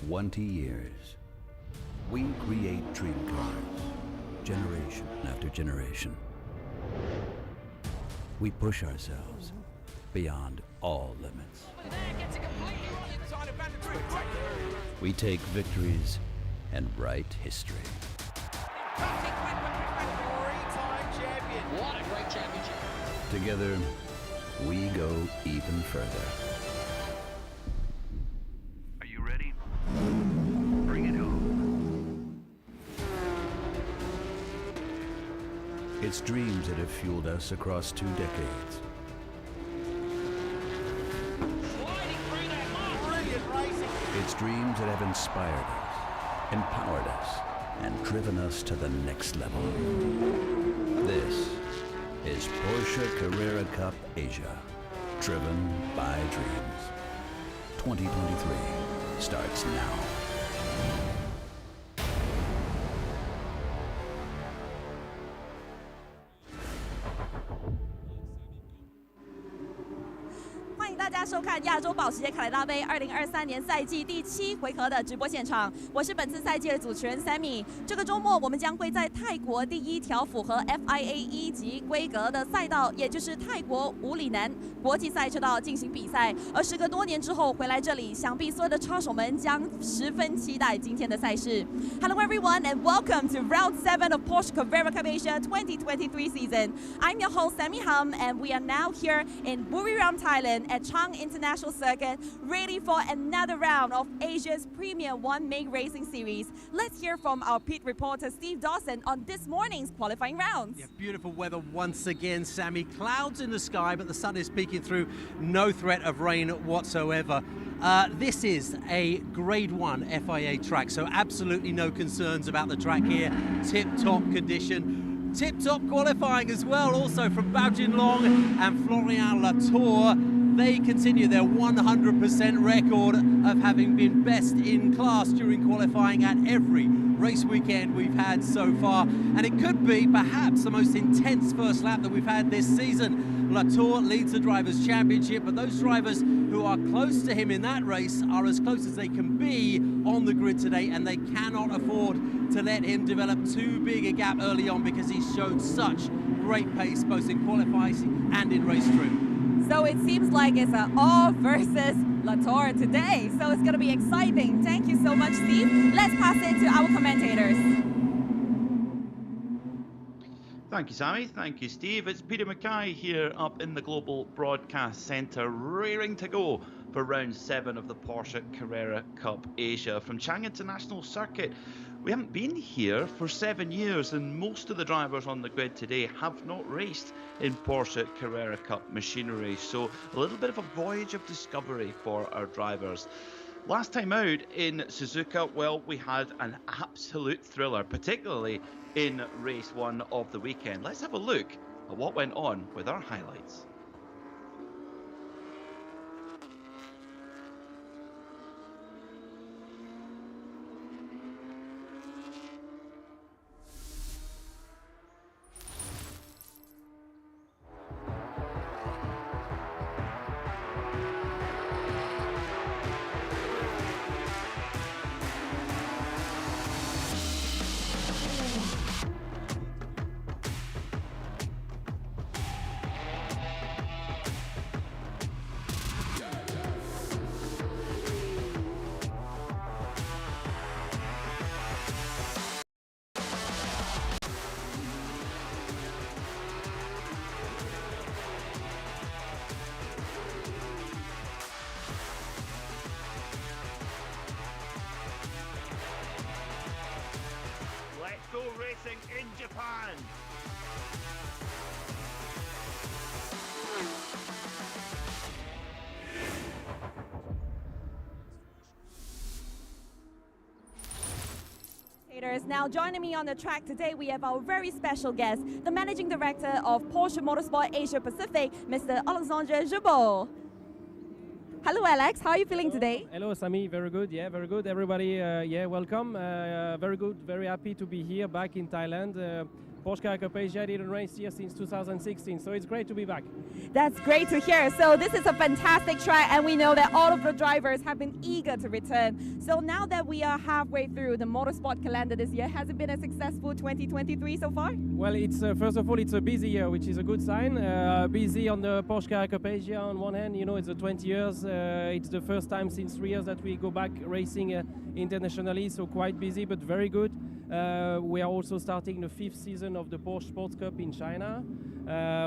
20 years. We create dream cars, generation after generation. We push ourselves beyond all limits. We take victories and write history. What a great championship. Together, we go even further. Are you ready? Bring it home. It's dreams that have fueled us across 2 decades. Sliding through that mark. Brilliant racing. It's dreams that have inspired us, empowered us, and driven us to the next level. This is Porsche Carrera Cup Asia, driven by dreams. 2023 starts now. 欢迎大家收看亚洲保时捷凯莱大杯2023年赛季第7回合的直播现场，我是本次赛季的主持人 Sammy。这个周末我们将会在泰国第一条符合 FIA 1级规格的赛道，也就是泰国五里南国际赛车道进行比赛。而时隔多年之后回来这里，想必所有的车手们将十分期待今天的赛事。Hello everyone and welcome to Round 7 of Porsche Carrera Cup Asia 2023 season. I'm your host Sammy Hum and we are now here in Buriram, Thailand at Chang International Circuit, ready for another round of Asia's Premier 1 Make Racing Series. Let's hear from our pit reporter Steve Dawson on this morning's qualifying rounds. Yeah, beautiful weather once again, Sammy. Clouds in the sky, but the sun is peeking through. No threat of rain whatsoever. This is a Grade 1 FIA track, so absolutely no concerns about the track here. Tip-top condition. Tip-top qualifying as well, also from Bao Jinlong and Florian Latour. They continue their 100% record of having been best in class during qualifying at every race weekend we've had so far. And it could be perhaps the most intense first lap that we've had this season. Latour leads the Drivers' Championship, but those drivers who are close to him in that race are as close as they can be on the grid today, and they cannot afford to let him develop too big a gap early on because he's shown such great pace both in qualifying and in race trim. So it seems like it's an all versus Latour today. So it's going to be exciting. Thank you so much, Steve. Let's pass it to our commentators. Thank you, Sammy. Thank you, Steve. It's Peter Mackay here up in the Global Broadcast Centre, raring to go for round 7 of the Porsche Carrera Cup Asia from Chang International Circuit. We haven't been here for 7 years, and most of the drivers on the grid today have not raced in Porsche Carrera Cup machinery, so a little bit of a voyage of discovery for our drivers. Last time out in Suzuka, well, we had an absolute thriller, particularly in race 1 of the weekend. Let's have a look at what went on with our highlights. Let's go racing in Japan. Now joining me on the track today, we have our very special guest, the Managing Director of Porsche Motorsport Asia Pacific, Mr. Alexandre Jubot. Hello Alex, how are you feeling today? Hello Sammy, very good, yeah, very good. Everybody, yeah, welcome. Very good, very happy to be here back in Thailand. Porsche Carrera Cup Asia didn't race here since 2016, so it's great to be back. That's great to hear. So this is a fantastic track, and we know that all of the drivers have been eager to return. So now that we are halfway through the motorsport calendar this year, has it been a successful 2023 so far? Well, it's first of all, it's a busy year, which is a good sign. Busy on the Porsche Carrera Cup Asia on one hand, you know, it's 20 years. It's the first time since 3 years that we go back racing internationally, so quite busy, but very good. We are also starting the 5th season of the Porsche Sports Cup in China,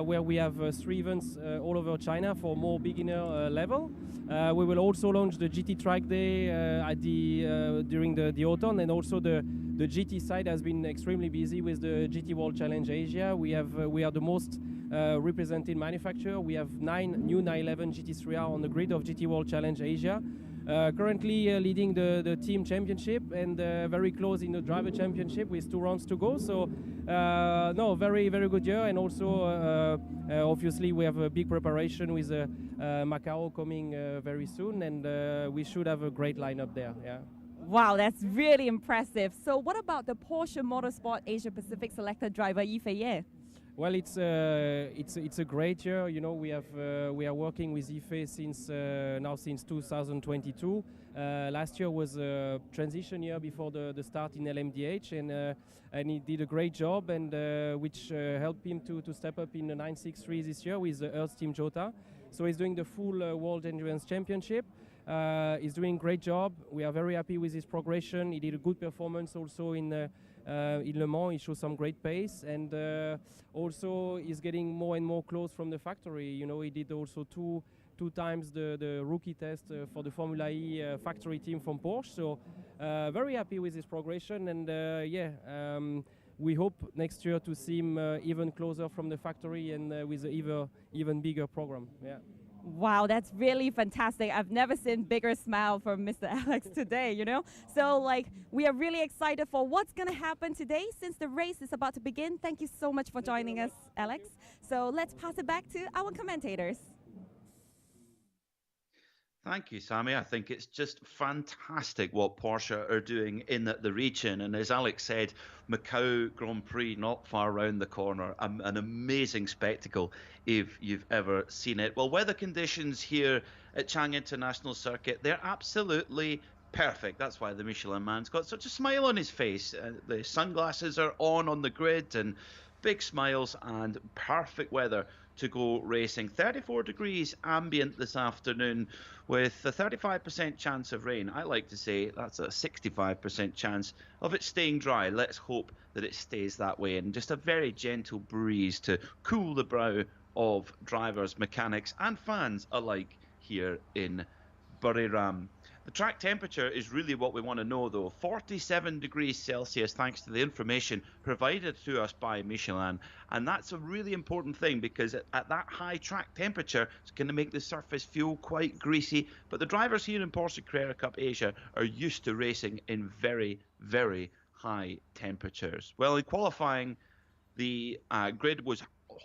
where we have 3 events all over China for more beginner level. We will also launch the GT Track Day during the autumn, and also the GT side has been extremely busy with the GT World Challenge Asia. We are the most represented manufacturer. We have 9 new 911 GT3R on the grid of GT World Challenge Asia. Currently leading the team championship, and very close in the driver championship with 2 rounds to go. So no, very good year. And also obviously we have a big preparation with Macau coming very soon, and we should have a great lineup there. Yeah. Wow, that's really impressive. So what about the Porsche Motorsport Asia Pacific selected driver Yi Fei? Well, it's a great year. You know, we are working with Ife since 2022. Last year was a transition year before the start in LMDH, and he did a great job, and which helped him to step up in the 963 this year with Earth Team Jota. So he's doing the full World Endurance Championship. He's doing a great job. We are very happy with his progression. He did a good performance also in Le Mans. He showed some great pace, and also he's getting more and more close from the factory. You know, he did also two times the rookie test for the Formula E factory team from Porsche. So very happy with his progression, and we hope next year to see him even closer from the factory and with an even bigger program. Yeah. Wow, that's really fantastic. I've never seen bigger smile from Mr. Alex today, you know? So, like, we are really excited for what's going to happen today since the race is about to begin. Thank you so much for joining us, Alex. So let's pass it back to our commentators. Thank you, Sammy. I think it's just fantastic what Porsche are doing in the region. And as Alex said, Macau Grand Prix not far around the corner. An amazing spectacle if you've ever seen it. Well, weather conditions here at Chang International Circuit, they're absolutely perfect. That's why the Michelin man's got such a smile on his face. The sunglasses are on the grid, and big smiles and perfect weather to go racing. 34 degrees ambient this afternoon with a 35% chance of rain. I like to say that's a 65% chance of it staying dry. Let's hope that it stays that way, and just a very gentle breeze to cool the brow of drivers, mechanics and fans alike here in Buriram. The track temperature is really what we want to know, though. 47 degrees Celsius, thanks to the information provided to us by Michelin. And that's a really important thing, because at that high track temperature, it's going to make the surface feel quite greasy. But the drivers here in Porsche Carrera Cup Asia are used to racing in very, very high temperatures. Well, in qualifying, the grid was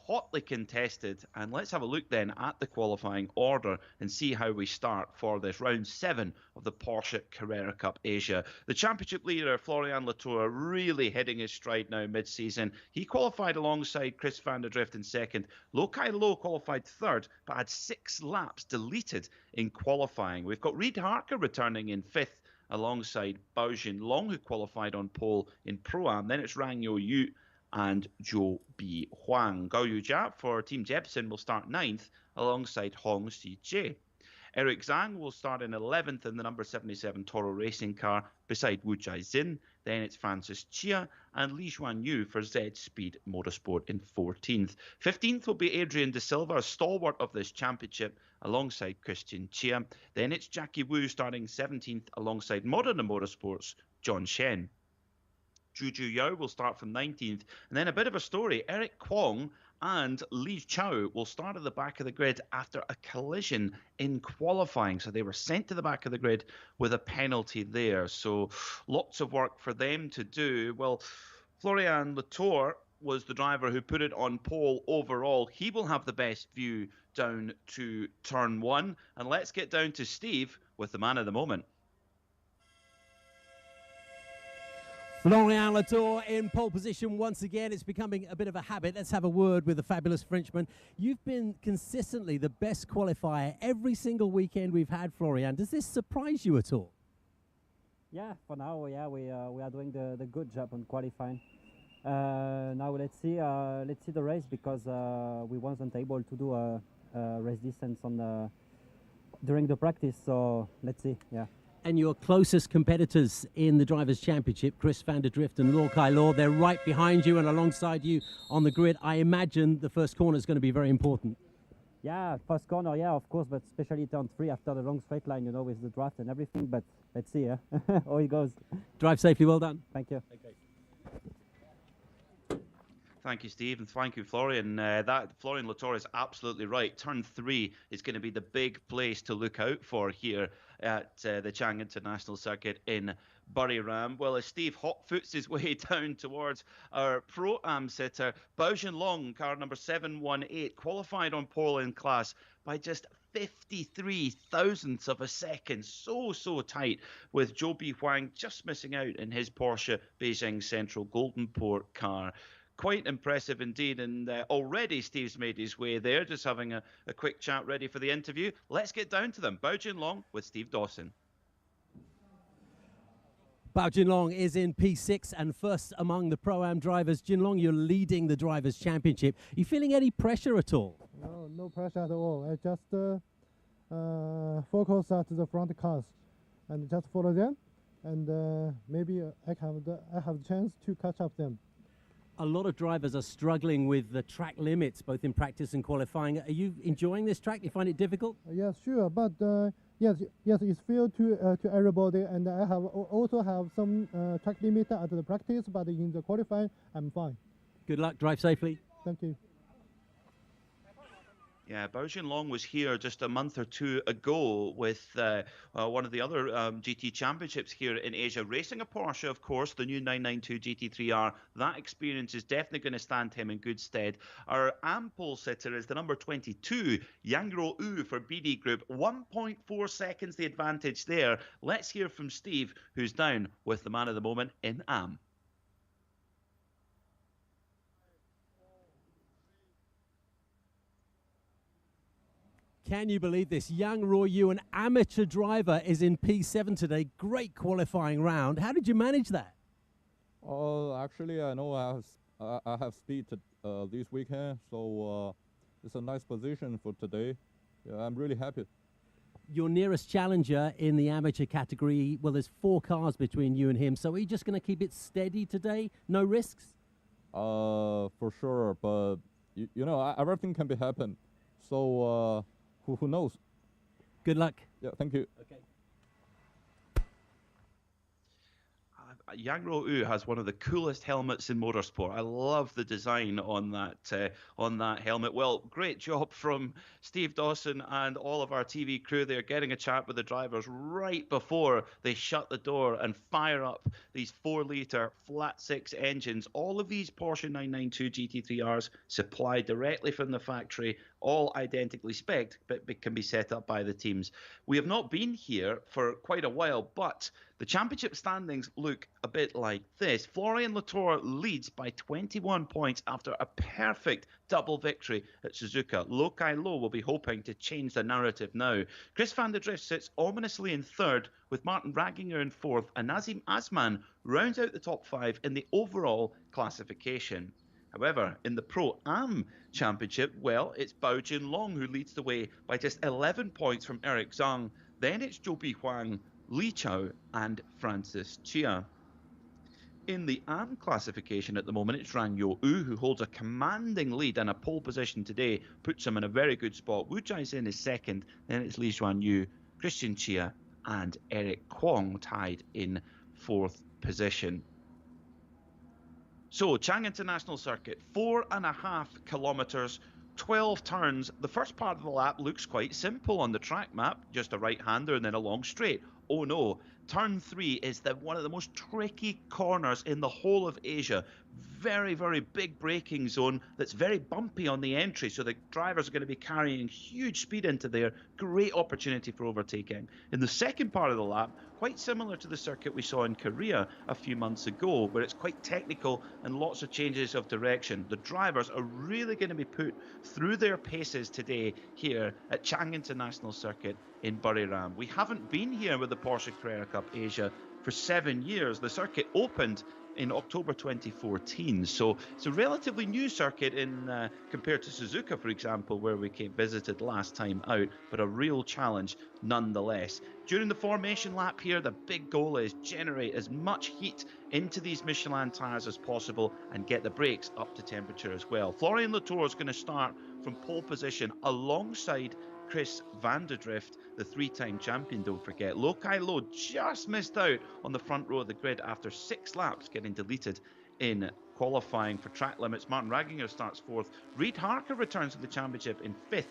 hotly contested, and let's have a look then at the qualifying order and see how we start for this round 7 of the Porsche Carrera Cup Asia. The championship leader Florian Latour really hitting his stride now mid-season. He qualified alongside Chris van der Drift in second. Lokai Low qualified third, but had 6 laps deleted in qualifying. We've got Reid Harker returning in 5th alongside Bao Jinlong, who qualified on pole in Pro-Am. Then it's Rang Yo Yu and Zhou Bi Huang. Gao Yujia for Team Jepson will start 9th alongside Hong Si-jae. Eric Zhang will start in 11th in the number 77 Toro racing car beside Wu Jiaxin. Then it's Francis Chia and Li Xuanyu for Z Speed Motorsport in 14th. 15th will be Adrian De Silva, a stalwart of this championship, alongside Christian Chia. Then it's Jackie Wu starting 17th alongside Modern Motorsports' John Shen. Juju Yao will start from 19th. And then a bit of a story. Eric Kwong and Li Chao will start at the back of the grid after a collision in qualifying. So they were sent to the back of the grid with a penalty there. So lots of work for them to do. Well, Florian Latour was the driver who put it on pole overall. He will have the best view down to turn 1. And let's get down to Steve with the man of the moment. Florian Latour in pole position once again. It's becoming a bit of a habit. Let's have a word with the fabulous Frenchman. You've been consistently the best qualifier every single weekend we've had, Florian. Does this surprise you at all? Yeah, for now, yeah, we are doing the good job on qualifying. Now let's see the race, because we wasn't able to do a race distance on during the practice. So let's see, yeah. And your closest competitors in the Drivers' Championship, Chris van der Drift and Lorkai Law, they're right behind you and alongside you on the grid. I imagine the first corner is going to be very important. Yeah, first corner, yeah, of course, but especially turn 3 after the long straight line, you know, with the draft and everything. But let's see, yeah, how it goes. Drive safely, well done. Thank you. Okay. Thank you, Steve, and thank you, Florian. Florian Latour is absolutely right. Turn 3 is going to be the big place to look out for here at the Chang International Circuit in Buriram. Well, as Steve hotfoots his way down towards our Pro-Am sitter, Bao Jinlong, car number 718, qualified on pole in class by just 53 thousandths of a second. So tight, with Zhou Bi Huang just missing out in his Porsche Beijing Central Golden Port car. Quite impressive indeed, and already Steve's made his way there, just having a quick chat ready for the interview. Let's get down to them. Bao Jinlong with Steve Dawson. Bao Jinlong is in P6 and first among the Pro-Am drivers. Jinlong, you're leading the Drivers' Championship. Are you feeling any pressure at all? No pressure at all. I just focus at the front cars and just follow them, and maybe I have the chance to catch up them. A lot of drivers are struggling with the track limits, both in practice and qualifying. Are you enjoying this track? Do you find it difficult? Yes, sure, but yes, it's fair to everybody, and I also have some track limit at the practice, but in the qualifying, I'm fine. Good luck, drive safely. Thank you. Yeah, Bao Jinlong was here just a month or two ago with one of the other GT championships here in Asia, racing a Porsche, of course, the new 992 GT3R. That experience is definitely going to stand him in good stead. Our AM pole sitter is the number 22, Yangro Yu for BD Group. 1.4 seconds the advantage there. Let's hear from Steve, who's down with the man of the moment in AM. Can you believe this? Yang Ruoyu, an amateur driver, is in P7 today. Great qualifying round. How did you manage that? Actually, I know I have speed this weekend, so it's a nice position for today. Yeah, I'm really happy. Your nearest challenger in the amateur category, well, there's 4 cars between you and him, so are you just going to keep it steady today? No risks? For sure, but you know, everything can be happen. So who knows? Good luck. Yeah, thank you. Okay. Yang Ruoyu has one of the coolest helmets in motorsport. I love the design on that helmet. Well, great job from Steve Dawson and all of our TV crew there, getting a chat with the drivers right before they shut the door and fire up these 4-litre flat 6 engines. All of these Porsche 992 GT3Rs supplied directly from the factory, all identically spec'd, but can be set up by the teams. We have not been here for quite a while, but the championship standings look a bit like this. Florian Latour leads by 21 points after a perfect double victory at Suzuka. Lorkai Law will be hoping to change the narrative now. Chris van der Drift sits ominously in 3rd, with Martin Ragginger in 4th, and Nazim Asman rounds out the top 5 in the overall classification. However, in the Pro-Am Championship, well, it's Bao Jinlong who leads the way by just 11 points from Eric Zhang. Then it's Zhou Bi Huang, Li Chao and Francis Chia. In the AM classification at the moment, it's Rang Yo Yu who holds a commanding lead, and a pole position today puts him in a very good spot. Wu Jiaxin is 2nd, then it's Li Xuanyu, Christian Chia and Eric Kwong tied in 4th position. So, Chang International Circuit, 4.5 kilometres, 12 turns. The first part of the lap looks quite simple on the track map, just a right-hander and then a long straight. Oh no, turn 3 is one of the most tricky corners in the whole of Asia. very, very big braking zone that's very bumpy on the entry, so the drivers are going to be carrying huge speed into there. Great opportunity for overtaking. In the second part of the lap, quite similar to the circuit we saw in Korea a few months ago, where it's quite technical and lots of changes of direction. The drivers are really going to be put through their paces today here at Chang International Circuit in Buriram. We haven't been here with the Porsche Carrera Cup Asia for 7 years. The circuit opened in October 2014, so it's a relatively new circuit in compared to Suzuka, for example, where we visited last time out, but a real challenge nonetheless. During the formation lap here, the big goal is generate as much heat into these Michelin tyres as possible and get the brakes up to temperature as well. Florian Latour is going to start from pole position alongside Chris van der Drift, the three-time champion, don't forget. Lokai Lo just missed out on the front row of the grid after 6 laps, getting deleted in qualifying for track limits. Martin Ragginger starts 4th. Reid Harker returns to the championship in 5th,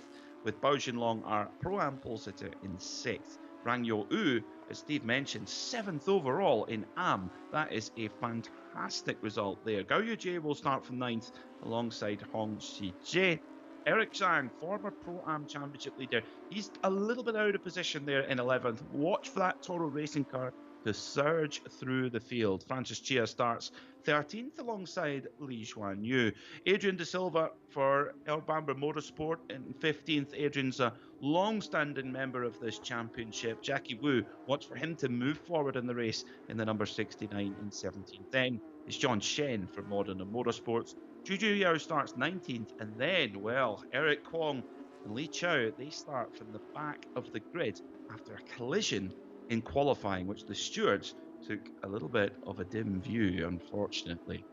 with Bao Jinlong, our Pro-Am pole sitter, in 6th. Rang Yo U, as Steve mentioned, 7th overall in Am. That is a fantastic result there. Gao Yujie will start from 9th alongside Hong Xijie. Eric Zhang, former Pro-Am Championship leader, he's a little bit out of position there in 11th. Watch for that Toro racing car to surge through the field. Francis Chia starts 13th alongside Li Xuanyu. Adrian De Silva for El Bamba Motorsport in 15th. Adrian's a long-standing member of this championship. Jackie Wu, watch for him to move forward in the race in the number 69 and 17th. Then it's John Shen for Modern and Motorsports. Juju Yao starts 19th, and then, well, Eric Kwong and Li Chao, they start from the back of the grid after a collision in qualifying, which the stewards took a little bit of a dim view, unfortunately.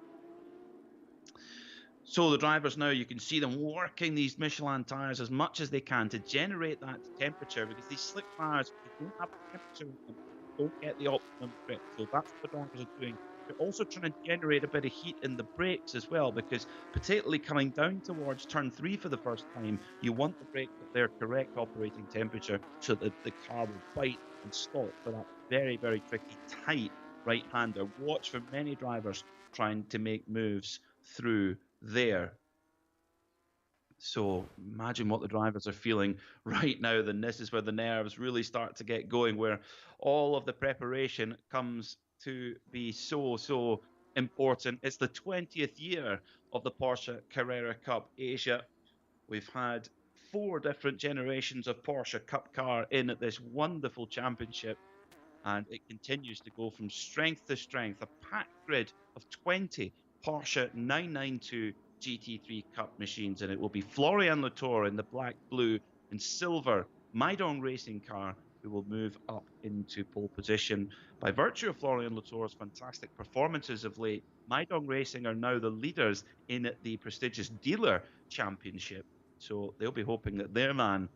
So the drivers now, you can see them working these Michelin tyres as much as they can to generate that temperature, because these slick tyres, if you don't have temperature in them, don't get the optimum grip. So that's what the drivers are doing. They're also trying to generate a bit of heat in the brakes as well, because particularly coming down towards turn 3 for the first time, you want the brakes at their correct operating temperature so that the car will bite and stop for that very, very tricky, tight right-hander. Watch for many drivers trying to make moves through there. So imagine what the drivers are feeling right now. Then this is where the nerves really start to get going, where all of the preparation comes to be so important. It's the 20th year of the Porsche Carrera Cup Asia. We've had 4 different generations of Porsche Cup car in at this wonderful championship, and it continues to go from strength to strength. A packed grid of 20 Porsche 992 GT3 Cup machines, and it will be Florian Latour in the black, blue and silver Maidong racing car who will move up into pole position. By virtue of Florian Latour's fantastic performances of late, Maidong Racing are now the leaders in the prestigious dealer championship. So they'll be hoping that their man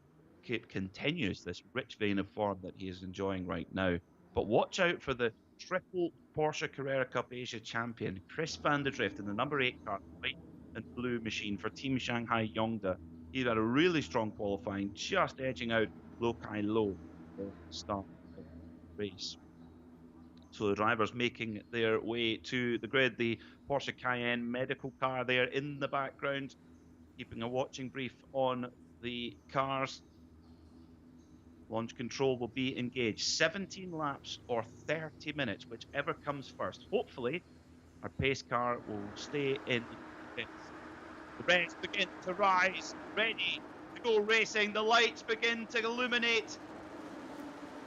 continues this rich vein of form that he is enjoying right now. But watch out for the triple Porsche Carrera Cup Asia champion, Chris van der Drift, in the number 8 car, white and blue machine for Team Shanghai Yongda. He had a really strong qualifying, just edging out Lokai Lo at the start of the race. So the drivers making their way to the grid. The Porsche Cayenne medical car there in the background, keeping a watching brief on the cars. Launch control will be engaged. 17 laps or 30 minutes, whichever comes first. Hopefully, our pace car will stay in the pits. The reds begin to rise, ready to go racing. The lights begin to illuminate.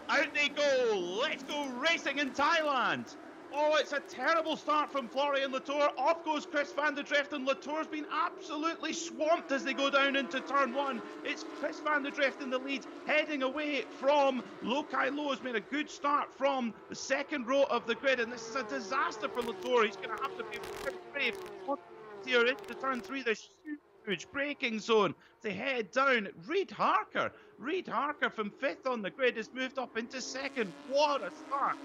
Out they go. Let's go racing in Thailand. Oh, it's a terrible start from Florian Latour. Off goes Chris van der Drift, and Latour's been absolutely swamped as they go down into turn 1. It's Chris van der Drift in the lead, heading away from Lokai Lo. Has made a good start from the second row of the grid, and this is a disaster for Latour. He's going to have to be very brave here into turn 3. There's huge braking zone. They head down. Reid Harker from 5th on the grid has moved up into 2nd. What a start.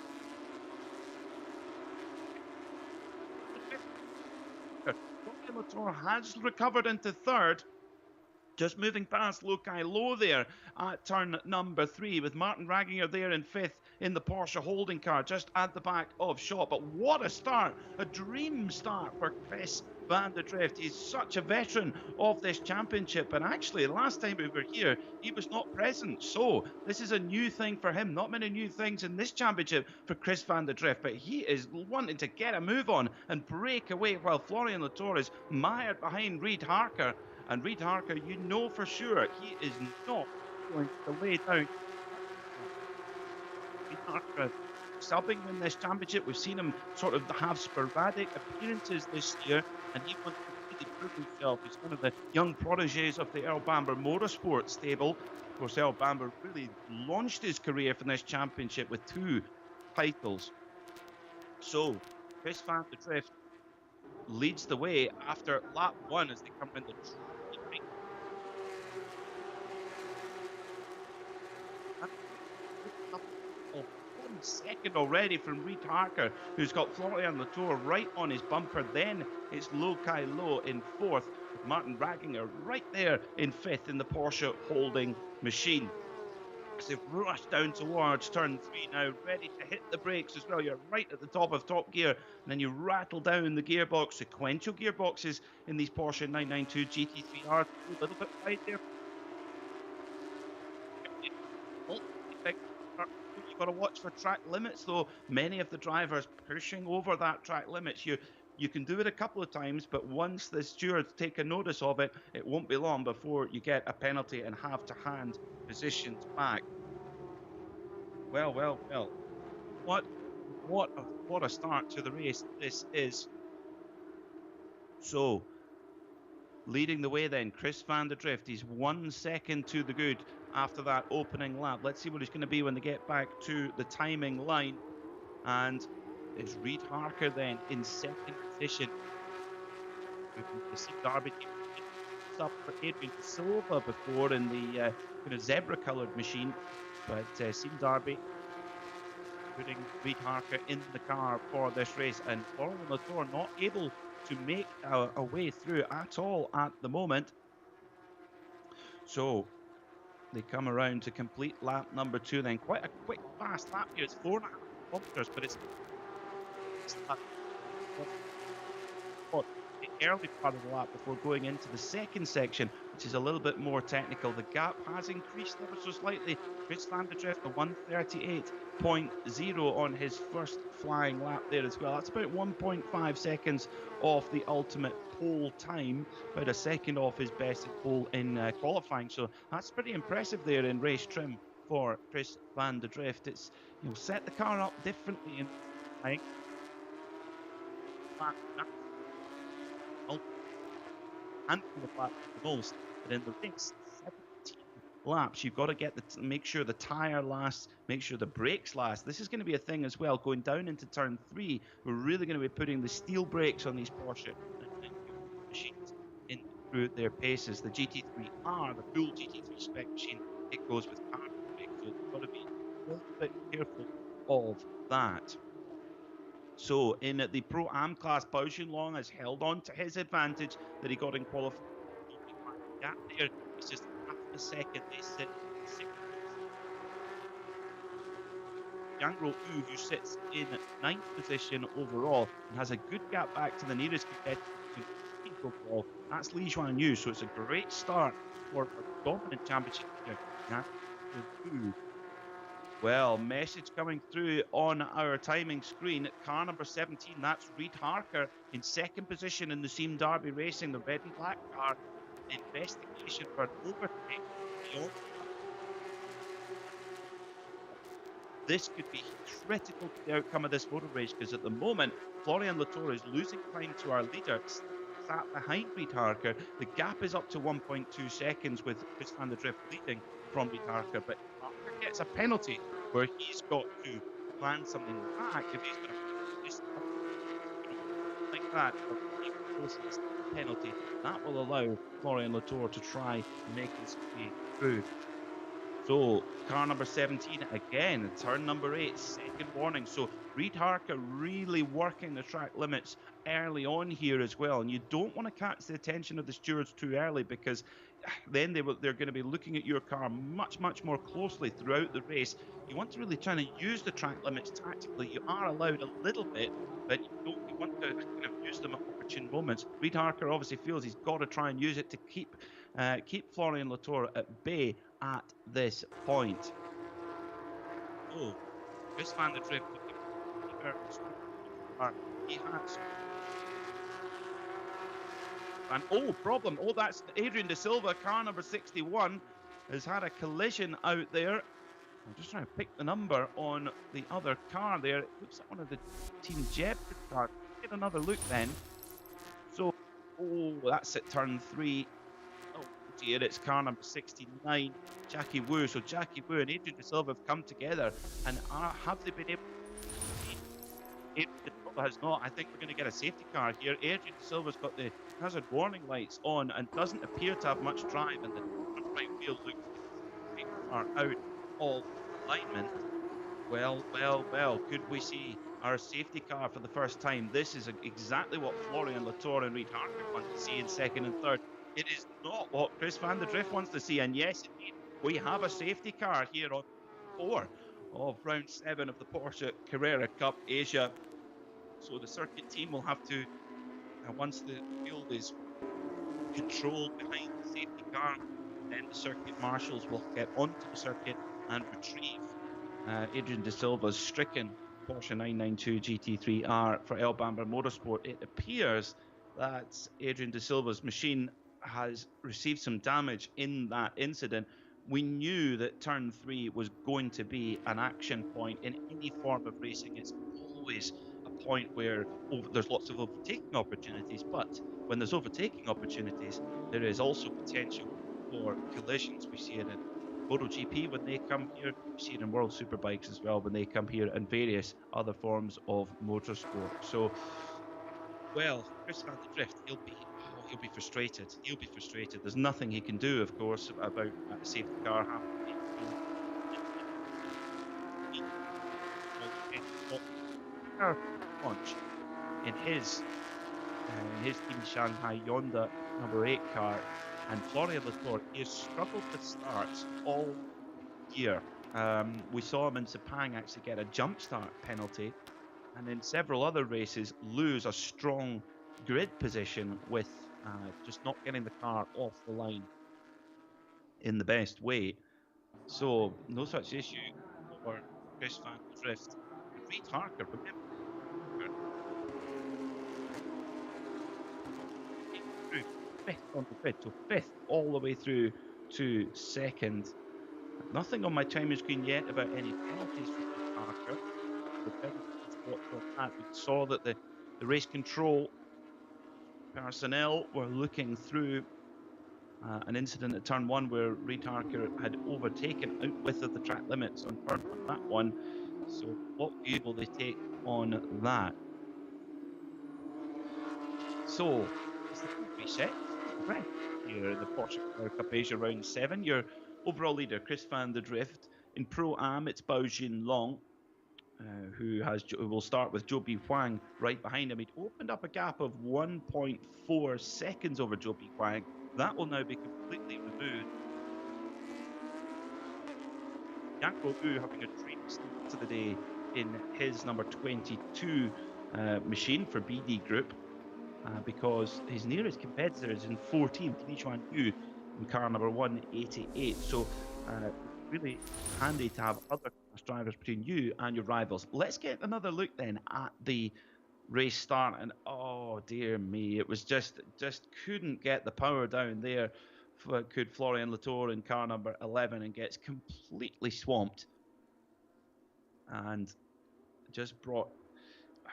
Latour has recovered into 3rd, just moving past Lokai Lo there at turn number 3, with Martin Ragginger there in 5th. in the Porsche holding car just at the back of shot. But what a start, a dream start for Chris van der Drift. He's such a veteran of this championship, and actually last time we were here he was not present, so this is a new thing for him. Not many new things in this championship for Chris van der Drift, but he is wanting to get a move on and break away while Florian Latour is mired behind Reid Harker. And Reid Harker, you know for sure he is not going to lay down. Reid Harker subbing in this championship. We've seen him sort of have sporadic appearances this year, and he wants to really prove himself. He's one of the young protégés of the Earl Bamber Motorsport stable. Of course, Earl Bamber really launched his career from this championship with 2 titles. So, Chris van der Drift leads the way after lap 1 as they come in the second already from Reid Harker, who's got Florian Latour right on his bumper. Then it's Lo Kai Lo in 4th, with Martin Ragginger right there in 5th in the Porsche holding machine. As they've rushed down towards turn 3 now, ready to hit the brakes as well. You're right at the top of top gear, and then you rattle down the gearbox. Sequential gearboxes in these Porsche 992 GT3R. A little bit wide there. You've got to watch for track limits, though. Many of the drivers pushing over that track limits. You can do it a couple of times, but once the stewards take a notice of it, it won't be long before you get a penalty and have to hand positions back. Well. What a start to the race this is. So, leading the way then, Chris van der Drift. He's 1 second to the good after that opening lap. Let's see what he's going to be when they get back to the timing line. And it's Reid Harker then in 2nd position. Derby up for Adrian Silva before in the kind of zebra-coloured machine, but Seam Derby putting Reid Harker in the car for this race, and Florian Latour not able to make a way through at all at the moment. So they come around to complete lap number 2 then. Quite a quick, fast lap here. It's 4.5 kilometers, but it's the early part of the lap before going into the second section, which is a little bit more technical. The gap has increased ever so slightly. Chris van der Drift, a 1:38.0 on his first flying lap there as well. That's about 1.5 seconds off the ultimate pole time, about a second off his best at pole in qualifying. So that's pretty impressive there in race trim for Chris van der Drift. It's, you know, set the car up differently in flying. Handful of laps the most, but in the race, 17 laps, you've got to get make sure the tyre lasts, make sure the brakes last. This is going to be a thing as well. Going down into turn 3, we're really going to be putting the steel brakes on these Porsche machines in through their paces. The GT3R, the full GT3 spec machine, it goes with carbon brakes, so you've got to be a little bit careful of that. So in the Pro-Am class, Bao Xunlong has held on to his advantage that he got in qualifying. Gap there is just half a second. They sit Yang Ru, who sits in 9th position overall and has a good gap back to the nearest competitor overall. That's Li Juan Yu, so it's a great start for a dominant championship here. Yang Ru. Well, message coming through on our timing screen. Car number 17, that's Reid Harker in 2nd position in the Seam Derby Racing, the red and black car. Investigation for an overtake. This could be critical to the outcome of this motor race, because at the moment, Florian Latour is losing time to our leader, sat behind Reid Harker. The gap is up to 1.2 seconds with Chris van der Drift leading from Reid Harker, but Harker gets a penalty where he's got to plan something back if he's going to just like that, penalty. That will allow Florian Latour to try and make his way through. So car number 17 again, turn number 8, second warning. So Reid Harker really working the track limits early on here as well. And you don't want to catch the attention of the stewards too early, because then they're going to be looking at your car much more closely throughout the race. You want to really try to use the track limits tactically. You are allowed a little bit, but you want to kind of use them at opportune moments. Reid Harker obviously feels he's got to try and use it to keep Florian Latour at bay at this point. Oh, Chris van der Drift. He has. And problem. That's Adrian De Silva, car number 61, has had a collision out there. I'm just trying to pick the number on the other car there. It looks like one of the Team Jeb cars. Get another look then. So, that's at turn 3. Oh dear, it's car number 69, Jackie Wu. So Jackie Wu and Adrian De Silva have come together, and have they been able to... Adrian De Silva has not. I think we're going to get a safety car here. Adrian De Silva's got the hazard warning lights on and doesn't appear to have much drive, and the right wheel looks are out of alignment. Well, could we see our safety car for the first time? This is exactly what Florian Latour and Reid Harker want to see in second and third. It is not what Chris van der Drift wants to see, and yes, indeed, we have a safety car here on 4 of round 7 of the Porsche Carrera Cup Asia. So the circuit team will have to, once the field is controlled behind the safety car, then the circuit marshals will get onto the circuit and retrieve Adrian De Silva's stricken Porsche 992 GT3R for El Bamber Motorsport. It appears that Adrian De Silva's machine has received some damage in that incident. We knew that turn 3 was going to be an action point in any form of racing. It's always a point where there's lots of overtaking opportunities, but when there's overtaking opportunities, there is also potential for collisions. We see it in MotoGP when they come here, we see it in World Superbikes as well when they come here, and various other forms of motorsport. So, well, Chris van der Drift, he'll be frustrated. He'll be frustrated. There's nothing he can do, of course, about a safety car happening. Launch in his Team Shanghai Honda number 8 car, and Florian Latour, he has struggled to start all year. We saw him in Sepang actually get a jump start penalty, and in several other races lose a strong grid position with just not getting the car off the line in the best way. So no such issue for Chris van der Drift. Reid Harker, remember, fifth on the grid, so 5th all the way through to 2nd. Nothing on my timer screen yet about any penalties for Reid Harker. We saw that the race control personnel were looking through an incident at turn 1 where Reid Harker had overtaken out width of the track limits on that one. So what view will they take on that? So it's the reset here in the Porsche Carrera Cup Asia round 7. Your overall leader, Chris van der Drift. In Pro-Am, it's Bao Jinlong, who will start with Zhou Bi Huang right behind him. He'd opened up a gap of 1.4 seconds over Zhou Bi Huang. That will now be completely removed. Yang Wu having a dream start to the day in his number 22 machine for BD Group, because his nearest competitor is in 14th, Li Chuan Yu, in car number 188. So really handy to have other class drivers between you and your rivals. Let's get another look then at the race start, and oh dear me, it was just couldn't get the power down there. Could Florian Latour in car number 11, and gets completely swamped, and just brought,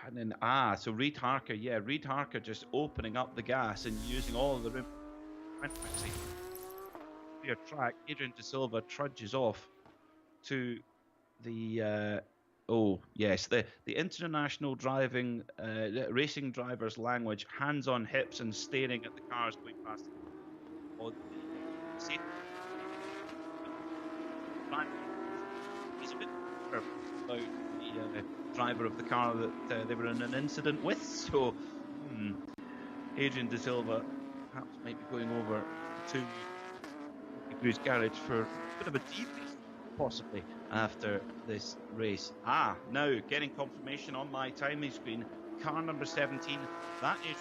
and then so Reid Harker, Reid Harker just opening up the gas and using all of the room. Clear track. Adrian De Silva trudges off to the the international driving racing drivers language, hands on hips and staring at the cars going past. driver. He's a bit about the driver of the car that they were in an incident with. So Adrian De Silva perhaps might be going over to Drew's garage for a bit of a debrief, possibly, after this race. Now getting confirmation on my timing screen. Car number 17, that is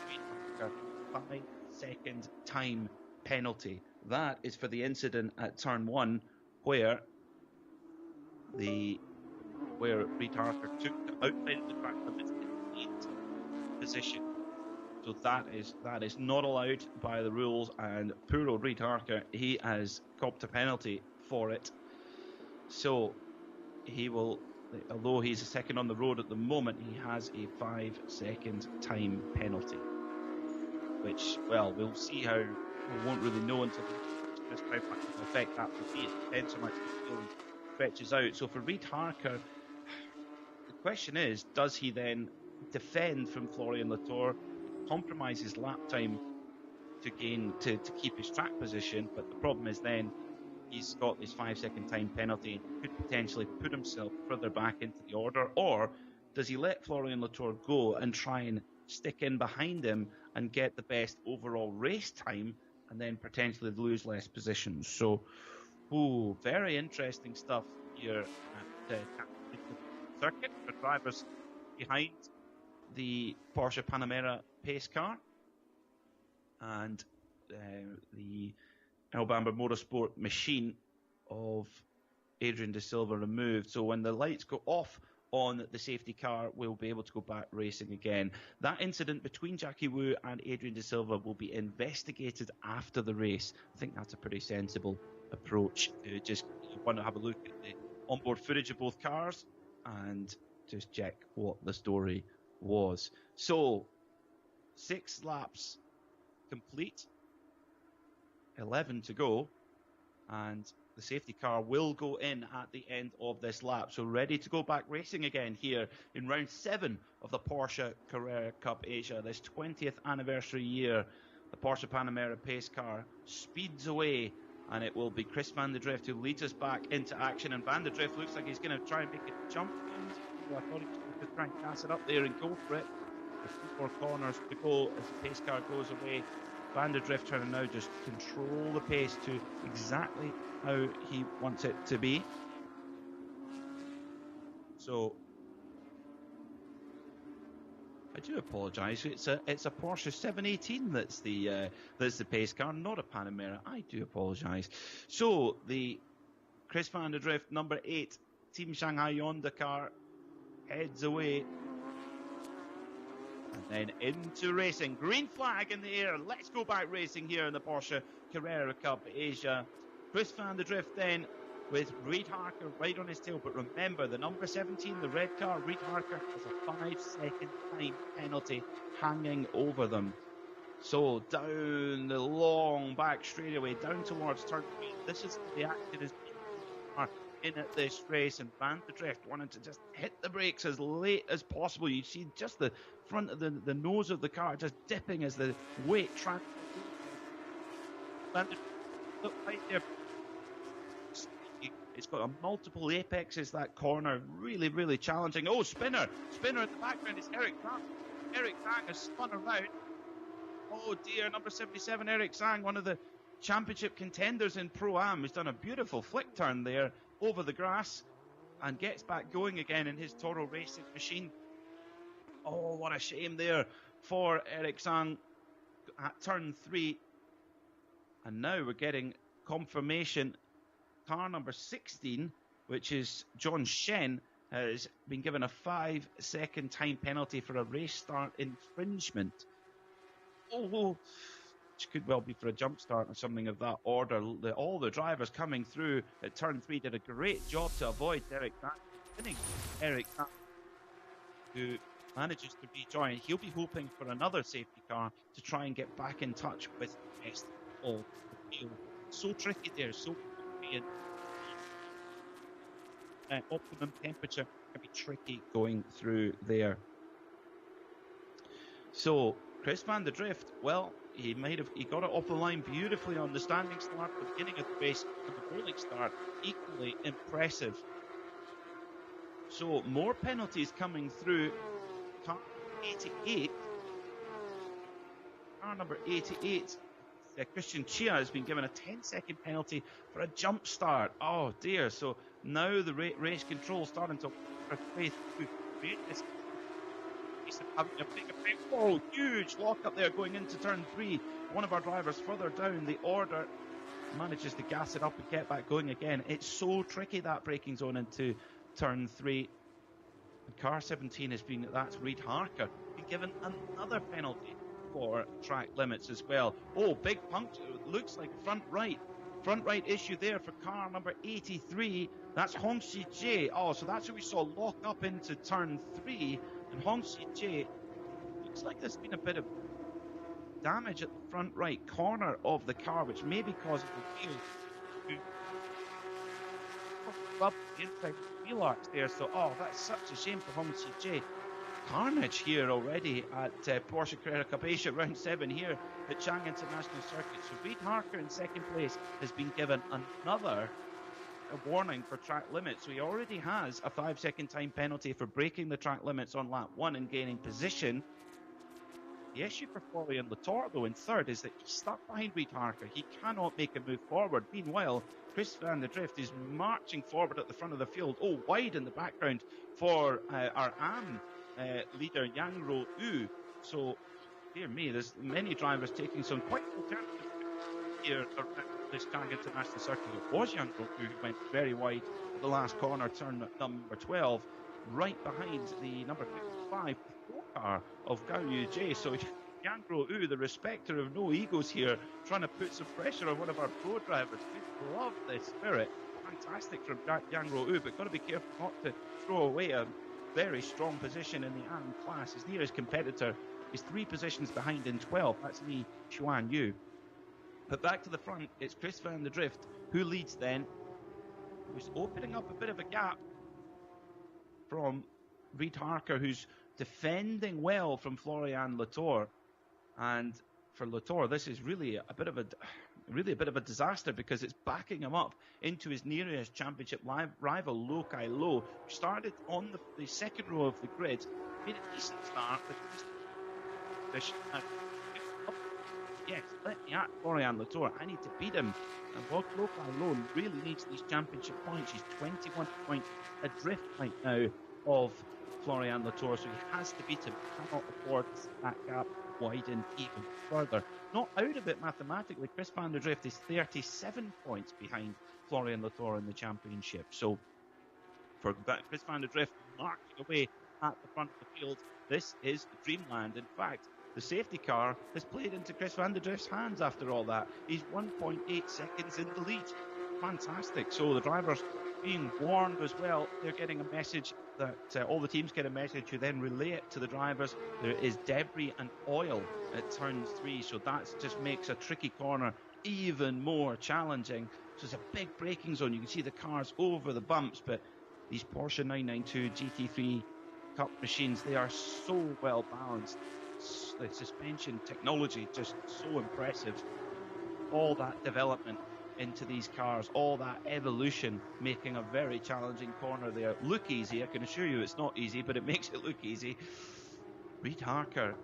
a 5-second time penalty. That is for the incident at turn 1 where Reid Harker took the outside of the track limits in 8th position. So that is not allowed by the rules, and poor old Reid Harker, he has copped a penalty for it. So he will, although he's a second on the road at the moment, he has a 5-second time penalty. Which, well, we'll see how, we won't really know until this how much will affect that for me. It depends how much the field stretches out. So for Reid Harker, the question is, does he then defend from Florian Latour, compromise his lap time to keep his track position? But the problem is then he's got this 5-second time penalty and could potentially put himself further back into the order. Or does he let Florian Latour go and try and stick in behind him and get the best overall race time and then potentially lose less positions? So, very interesting stuff here at the circuit for drivers behind the Porsche Panamera pace car and the Albamba Motorsport machine of Adrian De Silva removed. So when the lights go off on the safety car, we'll be able to go back racing again. That incident between Jackie Wu and Adrian De Silva will be investigated after the race. I think that's a pretty sensible approach. Just want to have a look at the onboard footage of both cars and just check what the story was. So 6 laps complete, 11 to go, and the safety car will go in at the end of this lap. So ready to go back racing again here in round 7 of the Porsche Carrera Cup Asia. This 20th anniversary year, the Porsche Panamera pace car speeds away, and it will be Chris van der Drift who leads us back into action. And van der Drift looks like he's going to try and make a jump. I thought he was going to try and cast it up there and go for it. There's 2 more corners to go as the pace car goes away. Van der Drift trying to now just control the pace to exactly how he wants it to be. So I do apologise. It's a Porsche 718 that's the pace car, not a Panamera. I do apologise. So the Chris van der Drift number 8 Team Shanghai Honda car heads away. And then into racing. Green flag in the air. Let's go back racing here in the Porsche Carrera Cup Asia. Chris van der Drift then with Reid Harker right on his tail. But remember, the number 17, the red car, Reid Harker, has a 5-second time penalty hanging over them. So down the long back straightaway, down towards turn 3. This is the action is in at this race, and Van der Drift wanted to just hit the brakes as late as possible. You see just the front of the nose of the car just dipping as the weight transfers. Van der Drift, look right there. It's got a multiple apexes, that corner. Really, really challenging. Oh, Spinner in the background is Eric Zhang. Eric Zhang has spun around. Oh dear, number 77, Eric Zhang, one of the championship contenders in Pro-Am, who's done a beautiful flick turn there over the grass and gets back going again in his Toro Racing machine. Oh, what a shame there for Eric Zhang at turn 3. And now we're getting confirmation. Car number 16, which is John Shen, has been given a 5-second time penalty for a race start infringement. Oh, which could well be for a jump start or something of that order. All the drivers coming through at turn 3 did a great job to avoid Eric Zhang. Eric Zhang, who manages to rejoin. He'll be hoping for another safety car to try and get back in touch with the rest of the field. So tricky there, so tricky. Optimum temperature can be tricky going through there. So Chris van der Drift, well, he got it off the line beautifully on the standing start at the beginning of the race, and the rolling start, equally impressive. So more penalties coming through. Car 88. Car number 88. Christian Chia has been given a 10-second penalty for a jump start. Oh dear. So now the race control starting to way through. Having a big effect. Oh, huge lock up there going into turn 3. One of our drivers further down the order manages to gas it up and get back going again. It's so tricky, that braking zone into turn 3. And car 17 has been, that's Reid Harker, been given another penalty for track limits as well. Oh, big puncture. It looks like front right issue there for car number 83. That's Hong Si-jae. Oh, so that's who we saw lock up into turn 3. And Hong Si-jae, looks like there's been a bit of damage at the front right corner of the car, which may be causing the wheel to rub the inside of the wheel arch there. So, oh, that's such a shame for Hong Si-jae. Carnage here already at Porsche Carrera Cup Asia, round 7 here at Chang International Circuit. So Reid Harker in second place has been given another warning for track limits. So he already has a 5-second time penalty for breaking the track limits on lap 1 and gaining position. The issue for Florian Latour, though, in third, is that he's stuck behind Reid Harker. He cannot make a move forward. Meanwhile, Chris van der Drift is marching forward at the front of the field. Oh, wide in the background for our AM leader, Yang Ro-u. So, dear me, there's many drivers taking some quite alternative here at this Chang International Circuit. It was Yang Ro-u who went very wide at the last corner, turn number 12, right behind the number 55 car of Gao Yu-jae. So Yang Ro-u, the respecter of no egos here, trying to put some pressure on one of our pro drivers. We love this spirit. Fantastic from Yang Ro-u, but got to be careful not to throw away a very strong position in the AM class. His nearest competitor is 3 positions behind in 12. That's Li Xuan Yu. But back to the front, it's Chris van der Drift who leads then, who's opening up a bit of a gap from Reid Harker, who's defending well from Florian Latour. And for Latour, this is really a bit of a disaster, because it's backing him up into his nearest championship rival, Lo Kai Lo, who started on the second row of the grid, made a decent start, but yes, let me at Florian Latour. I need to beat him. And Lo Kai Lo really needs these championship points. He's 21 points adrift right now of Florian Latour, so he has to beat him. Cannot afford that gap widen even further. Not out of it mathematically. Chris van der Drift is 37 points behind Florian Latour in the championship. So for Chris van der Drift marching away at the front of the field, this is dreamland. In fact, the safety car has played into Chris van der Drift's hands after all that. He's 1.8 seconds in the lead. Fantastic. So the drivers being warned as well. They're getting a message that all the teams get a message to then relay it to the drivers. There is debris and oil at turn 3, so that just makes a tricky corner even more challenging. So it's a big braking zone. You can see the cars over the bumps, but these Porsche 992 GT3 Cup machines, they are so well balanced. The suspension technology just so impressive. All that development into these cars, all that evolution, making a very challenging corner there look easy. I can assure you it's not easy, but it makes it look easy. Reid Harker,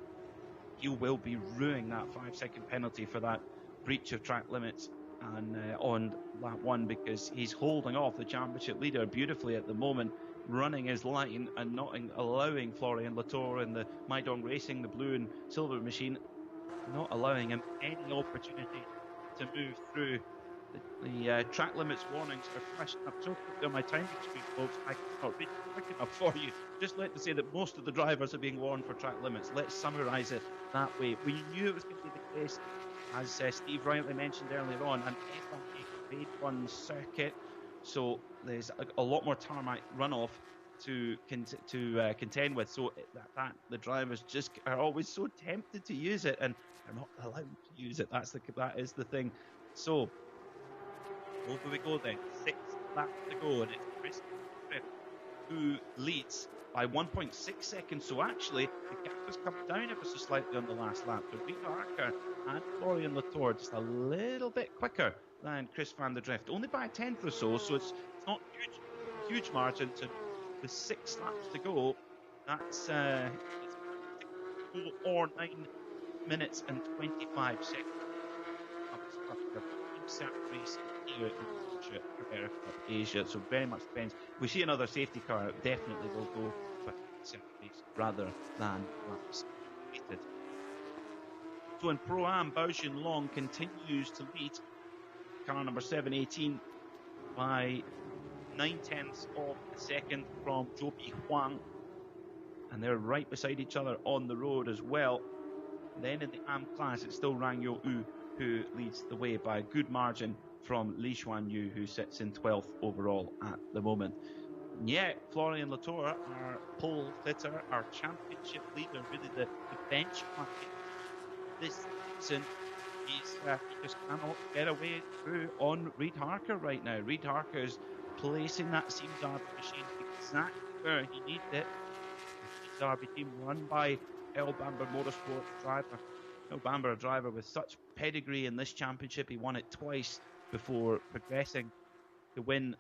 you will be ruining that 5-second penalty for that breach of track limits and on lap 1, because he's holding off the championship leader beautifully at the moment, running his line and not allowing Florian Latour and the Maidong Racing, the blue and silver machine, not allowing him any opportunity to move through. The track limits warnings are flashing up so quickly on my timing screen, folks. I cannot read quick enough for you. Just like to say that most of the drivers are being warned for track limits. Let's summarise it that way. We knew it was going to be the case, as Steve rightly mentioned earlier on, an FIA Grade 1 circuit. So there's a lot more tarmac runoff to contend with. So that the drivers just are always so tempted to use it, and they're not allowed to use it. That is the thing. So over we go then. 6 laps to go, and it's Chris who leads by 1.6 seconds. So actually, the gap has come down ever so slightly on the last lap. So Reid Harker and Florian Latour just a little bit quicker than Chris van der Drift, only by a tenth or so. So it's not huge margin to the 6 laps to go. That's or 9 minutes and 25 seconds. Here in Porsche Carrera Cup Asia, so very much depends. If we see another safety car, it definitely will go for race rather than laps completed. So in Pro-Am, Bao Long continues to lead car number 718 by 9/10 of a second from Zhou Bi Huang, and they're right beside each other on the road as well. Then in the AM class, it's still Rang Yo Yu who leads the way by a good margin from Li Xuan Yu, who sits in 12th overall at the moment. And yet, Florian Latour, our pole fitter, our championship leader, really the benchmark this season, he just cannot get away through on Reid Harker right now. Reid Harker is placing that Siemens RB machine exactly where he needs it. The RB team run by El Bamber Motorsport driver. El Bamber, a driver with such pedigree in this championship. He won it twice before progressing to win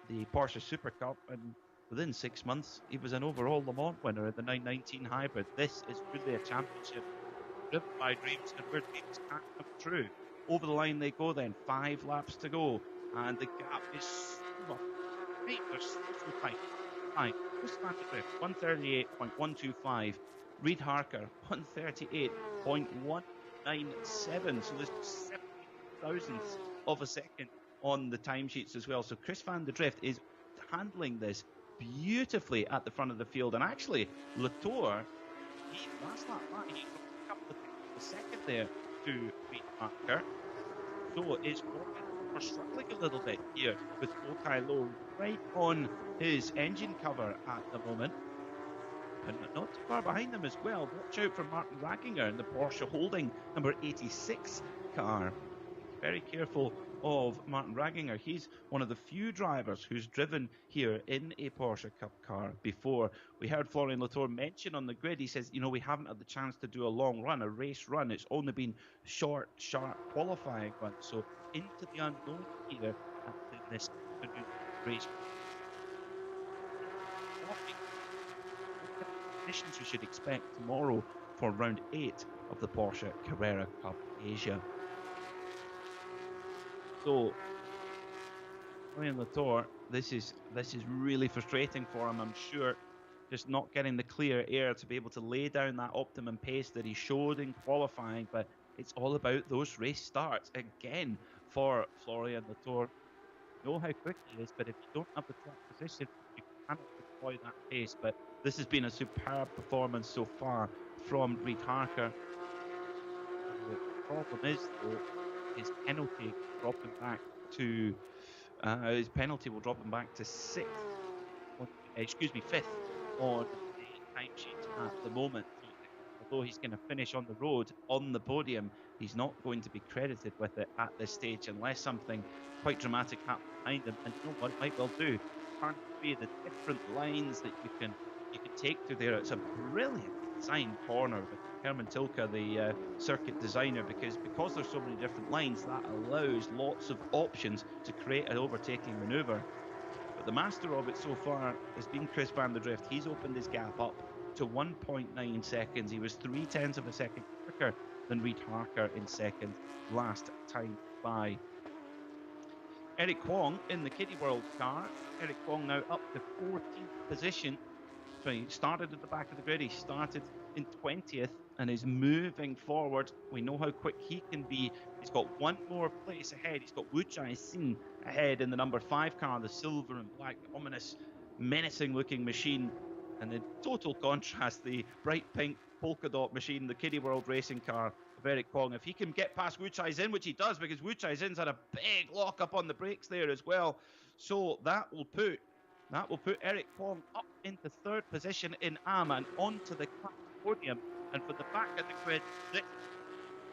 the Porsche Super Cup, and within 6 months he was an overall Le Mans winner in the 919 hybrid. This is really a championship driven by dreams, and where dreams can't come true. Over the line they go then, 5 laps to go, and the gap is so tight. There's so tight. Chris van der Drift, 138.125. Reid Harker, 138.197. So there's 7 thousandths of a second on the timesheets as well. So Chris van der Drift is handling this beautifully at the front of the field. And actually, Latour, last lap, he took a couple of seconds there to Reid Harker. So is We're struggling a little bit here with Wokai Low right on his engine cover at the moment. And not too far behind them as well. Watch out for Martin Ragginger in the Porsche Holding number 86 car. Very careful of Martin Ragginger. He's one of the few drivers who's driven here in a Porsche Cup car before. We heard Florian Latour mention on the grid, he says, you know, we haven't had the chance to do a long run, a race run. It's only been short, sharp qualifying runs. So into the unknown here at this race. Conditions we should expect tomorrow for round 8 of the Porsche Carrera Cup Asia. So, Florian Latour, this is really frustrating for him, I'm sure. Just not getting the clear air to be able to lay down that optimum pace that he showed in qualifying, but it's all about those race starts again for Florian Latour. You know how quick he is, but if you don't have the track position, you cannot deploy that pace. But this has been a superb performance so far from Reid Harker. The problem is, though, his penalty dropping back to will drop him back to 5th on the timesheet at the moment. Although he's going to finish on the road on the podium, he's not going to be credited with it at this stage unless something quite dramatic happens behind him. And you know what it might well do? Turn 3, the different lines that you can take through there. It's a brilliant design corner with Herman Tilke, the circuit designer, because there's so many different lines, that allows lots of options to create an overtaking maneuver. But the master of it so far has been Chris van der Drift. He's opened his gap up to 1.9 seconds. He was 0.3 of a second quicker than Reid Harker in second last time by. Eric Kwong in the Kitty World car. Eric Kwong now up to 14th position. So he started at the back of the grid. He started in 20th and is moving forward. We know how quick he can be. He's got one more place ahead. He's got Wu Chai Sin ahead in the number 5 car, the silver and black, ominous, menacing looking machine. And in total contrast, the bright pink polka dot machine, the Kitty World racing car of Eric Kwong. If he can get past Wu Chai Sin, which he does, because Wu Chai Sin's had a big lock up on the brakes there as well. So that will put Eric Kwong up into 3rd position in AM and onto the podium. And for the back of the grid,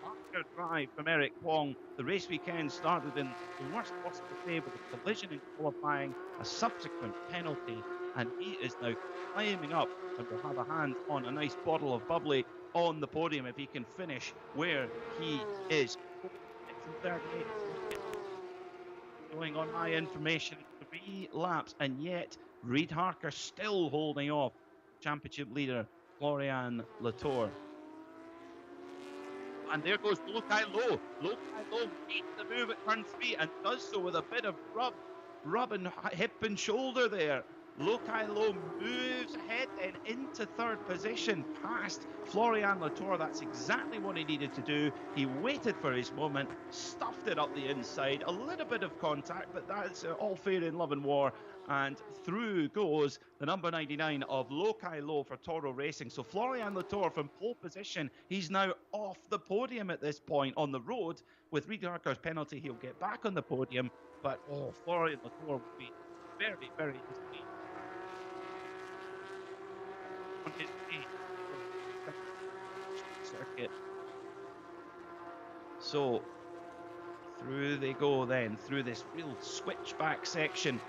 Harker drive from Eric Wong. The race weekend started in the worst possible way with a collision in qualifying, a subsequent penalty, and he is now climbing up and will have a hand on a nice bottle of bubbly on the podium if he can finish where he is. Going on my information, 3 laps, and yet Reid Harker still holding off championship leader Florian Latour. And there goes Lokai Low. Lokai Low makes the move at turn 3 and does so with a bit of rub and hip and shoulder there. Lokai Low moves ahead then into 3rd position past Florian Latour. That's exactly what he needed to do. He waited for his moment, stuffed it up the inside. A little bit of contact, but that's all fair in love and war. And through goes the number 99 of Lokai Low for Toro Racing. So Florian Latour from pole position, he's now off the podium at this point on the road. With Reid Harker's penalty, he'll get back on the podium. But Florian Latour will be very, very disappointed on his circuit. So through they go then, through this real switchback section.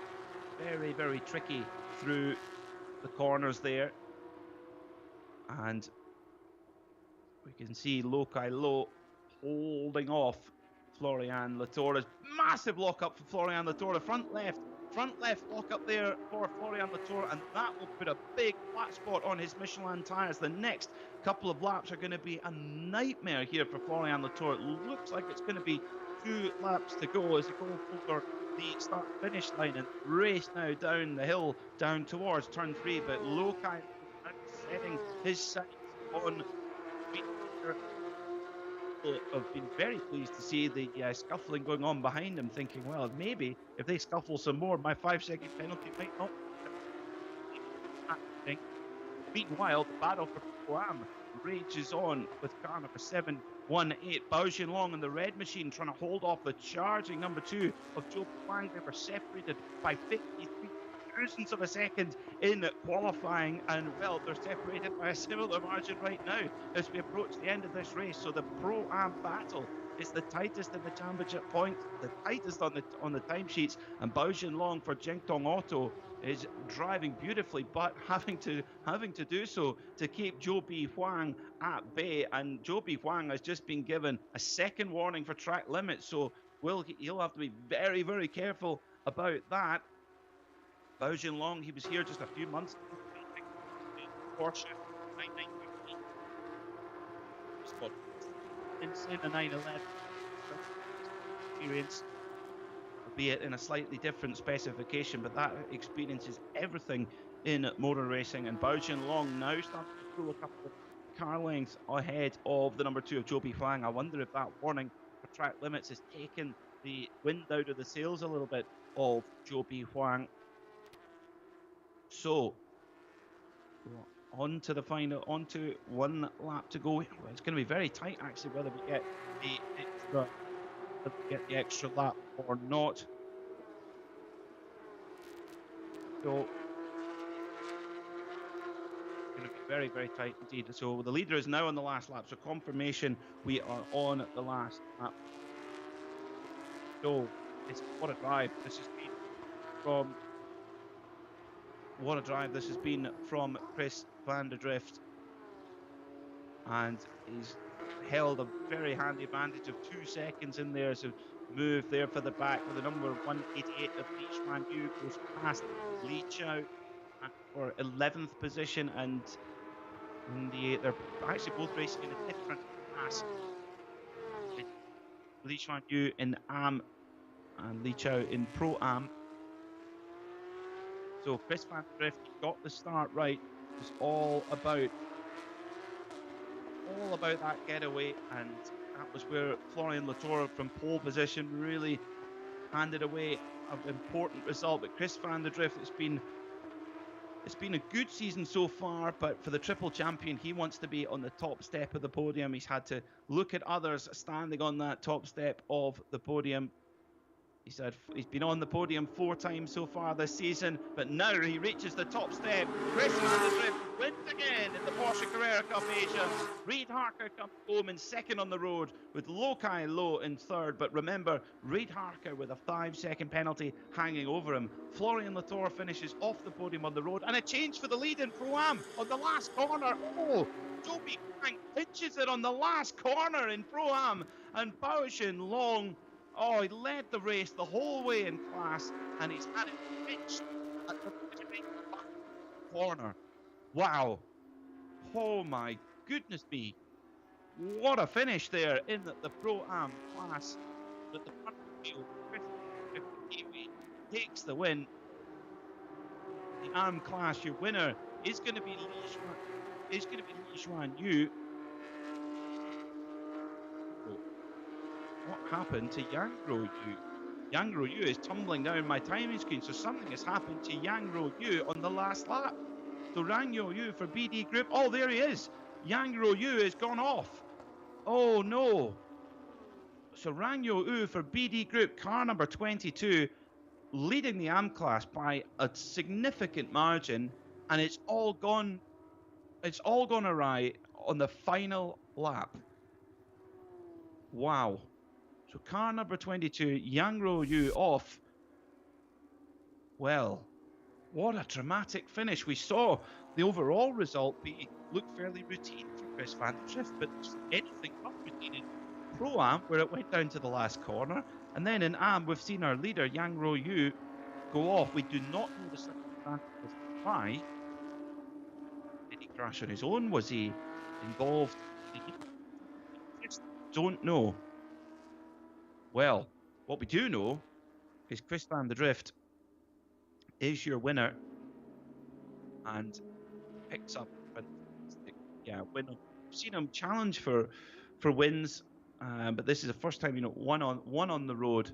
Very, very tricky through the corners there. And we can see Lokai Low holding off Florian Latour. Massive lock up for Florian Latour. The front left lock up there for Florian Latour, and that will put a big flat spot on his Michelin tyres. The next couple of laps are going to be a nightmare here for Florian Latour. It looks like it's going to be 2 laps to go as they go over the start-finish line and race now down the hill, down towards turn 3. But Lokai setting his sights on. I've been very pleased to see the scuffling going on behind him, thinking, well, maybe if they scuffle some more, my 5-second penalty might not. Meanwhile, the battle for Podium rages on with car number 718, Bao Xinlong in the red machine trying to hold off the charging number 2 of Zhou Wang. They were separated by 53 thousandths of a second in qualifying, and well, they're separated by a similar margin right now as we approach the end of this race. So the Pro-Am battle is the tightest in the championship points, the tightest on the timesheets, and Bao Xinlong for Jingtong Auto is driving beautifully, but having to do so to keep Zhou Bi Huang at bay. And Zhou Bi Huang has just been given a second warning for track limits, so he'll have to be very, very careful about that. Bao Xinlong, he was here just a few months ago. Porsche 915. Insane a 911 experience, albeit in a slightly different specification, but that experience is everything in motor racing. And Bao Xinlong now starting to pull a couple of car lengths ahead of the number 2 of Zhou Bi Huang. I wonder if that warning for track limits has taken the wind out of the sails a little bit of Zhou Bi Huang. So on to the final, on to 1 lap to go. It's going to be very tight actually whether we get the extra lap or not. So it's going to be very, very tight indeed. So the leader is now on the last lap, so confirmation we are on the last lap. So it's what a drive this has been from. What a drive this has been from Chris van der Drift, and he's held a very handy advantage of 2 seconds in there, so move there for the back with the number 188 of Li Xuanyu goes past Li Chao for 11th position, and they're actually both racing in a different class. Li Xuanyu in Am and Li Chao in Pro-Am. So Chris van der Drift got the start right. It was all about that getaway, and that was where Florian Latour from pole position really handed away an important result. But Chris van der Drift, it's been a good season so far, but for the triple champion, he wants to be on the top step of the podium. He's had to look at others standing on that top step of the podium. He's been on the podium 4 times so far this season, but now he reaches the top step. Chris van der Drift wins again in the Porsche Carrera Cup Asia. Reid Harker comes home in second on the road with Lokai Low in third. But remember, Reid Harker with a 5-second penalty hanging over him. Florian Latour finishes off the podium on the road, and a change for the lead in Pro-Am on the last corner. Oh, Joby Frank pinches it on the last corner in Pro-Am, and Bao Xin Long, oh, he led the race the whole way in class, and he's had it pinched at the corner. Wow. Oh my goodness me. What a finish there in the Pro-Am class. But the front wheel, Kiwi takes the win. The Am class, your winner is going to be Li Xuan Yu. What happened to Yang Ro Yu? Yang Ro Yu is tumbling down my timing screen, so something has happened to Yang Ro Yu on the last lap. So Rang Yo Yu for BD Group. Oh, there he is. Yang Ro Yu has gone off. Oh no. So Rang Yo Yu for BD Group, car number 22, leading the Am class by a significant margin, and it's all gone awry on the final lap. Wow. So car number 22, Yang Ro Yu off. Well, what a dramatic finish. We saw the overall result look fairly routine for Chris van der Drift, but anything but routine in Pro-Am, where it went down to the last corner. And then in Am, we've seen our leader, Yang Ro Yu, go off. We do not know the circumstances why. Did he crash on his own? Was he involved? Just don't know. Well, what we do know is Chris van der Drift is your winner and picks up a fantastic win. We've seen him challenge for wins, but this is the first time, one on the road,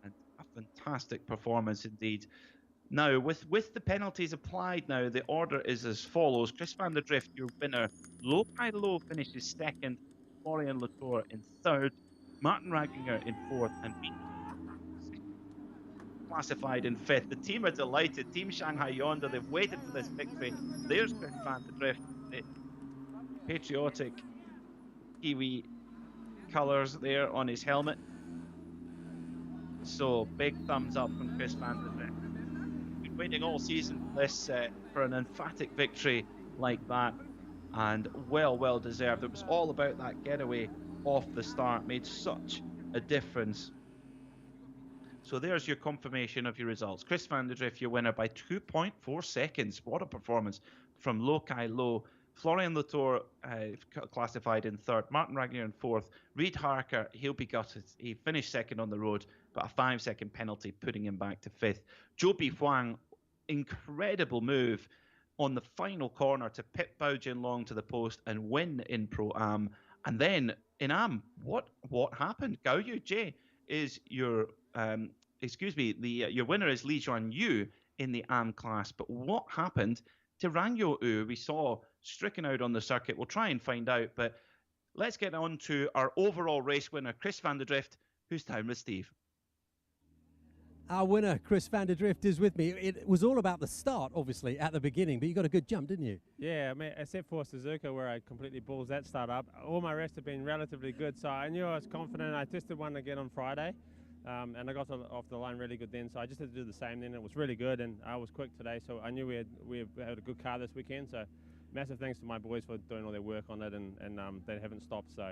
and a fantastic performance indeed. Now, with the penalties applied, now the order is as follows: Chris van der Drift, your winner. Lokai Low finishes second. Florian Latour in third. Martin Raginger in fourth, and classified in fifth. The team are delighted. Team Shanghai Yonder, they've waited for this victory. There's Chris van der Drift, the patriotic Kiwi colours there on his helmet. So big thumbs up from Chris van der Drift. Been waiting all season for this, for an emphatic victory like that, and well deserved. It was all about that getaway off the start, made such a difference. So there's your confirmation of your results. Chris van der Drift, your winner by 2.4 seconds. What a performance from Lokai Low. Florian Latour classified in third. Martin Ragnar in fourth. Reid Harker, he'll be gutted. He finished second on the road, but a 5-second penalty putting him back to fifth. Joby Huang, incredible move on the final corner to pit Bao Jin Long to the post and win in Pro-Am. And then in Am, what happened? Gao Yu Jie is your your winner is Li Xuan Yu in the Am class. But what happened to Rang Yo Yu? We saw stricken out on the circuit. We'll try and find out, but let's get on to our overall race winner, Chris van der Drift. Who's down with Steve? Our winner, Chris van der Drift, is with me. It was all about the start, obviously, at the beginning, but you got a good jump, didn't you? Yeah, I mean, except for Suzuka, where I completely balls that start up. All my rest have been relatively good, so I knew I was confident. I tested one again on Friday, and I got off the line really good then, so I just had to do the same then. It was really good, and I was quick today, so I knew we had a good car this weekend, so massive thanks to my boys for doing all their work on it, and they haven't stopped, so.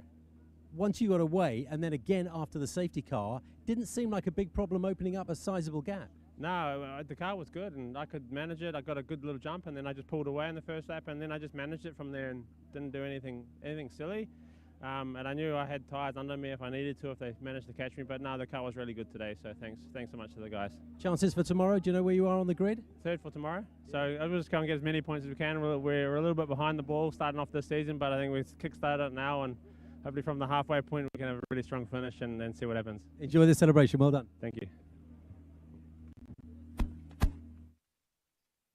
Once you got away, and then again after the safety car, didn't seem like a big problem opening up a sizable gap. No, the car was good, and I could manage it. I got a good little jump, and then I just pulled away in the first lap, and then I just managed it from there and didn't do anything silly. And I knew I had tyres under me if I needed to, if they managed to catch me. But no, the car was really good today, so thanks so much to the guys. Chances for tomorrow? Do you know where you are on the grid? Third for tomorrow. So I'll just go and get as many points as we can. We're a little bit behind the ball starting off this season, but I think we've kick-started it now, and hopefully from the halfway point we can have a really strong finish and see what happens. Enjoy the celebration. Well done. Thank you.